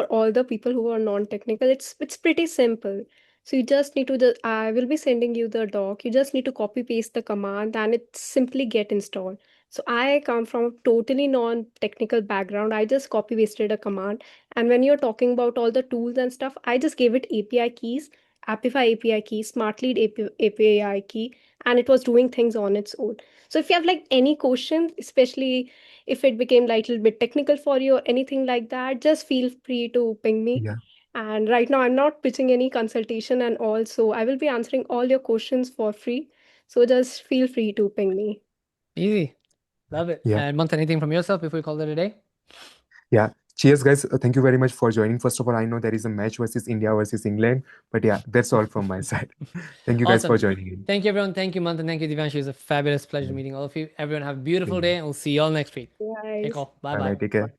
[SPEAKER 3] all the people who are non-technical, it's pretty simple. So you just need to I will be sending you the doc. You just need to copy paste the command and it simply get installed. So I come from a totally non-technical background. I just copy pasted a command. And when you're talking about all the tools and stuff, I just gave it API keys, Appify API key, Smartlead API key, and it was doing things on its own. So if you have like any questions, especially if it became like a little bit technical for you or anything like that, just feel free to ping me.
[SPEAKER 2] Yeah.
[SPEAKER 3] And right now, I'm not pitching any consultation, and also I will be answering all your questions for free. So just feel free to ping me.
[SPEAKER 1] Easy. Love it.
[SPEAKER 2] Yeah.
[SPEAKER 1] And Manthan, anything from yourself before we call it a day?
[SPEAKER 2] Yeah. Cheers, guys. Thank you very much for joining. First of all, I know there is a match versus India versus England, but yeah, that's all from my side. Thank you guys
[SPEAKER 1] Awesome.
[SPEAKER 2] for joining in.
[SPEAKER 1] Thank you, everyone. Thank you, Manthan. Thank you, Divyanshi. It was a fabulous pleasure meeting all of you. Everyone have a beautiful day, and we'll see you all next week. Take
[SPEAKER 3] Guys.
[SPEAKER 1] care.
[SPEAKER 2] Bye bye.
[SPEAKER 1] Bye-bye.
[SPEAKER 2] Take care.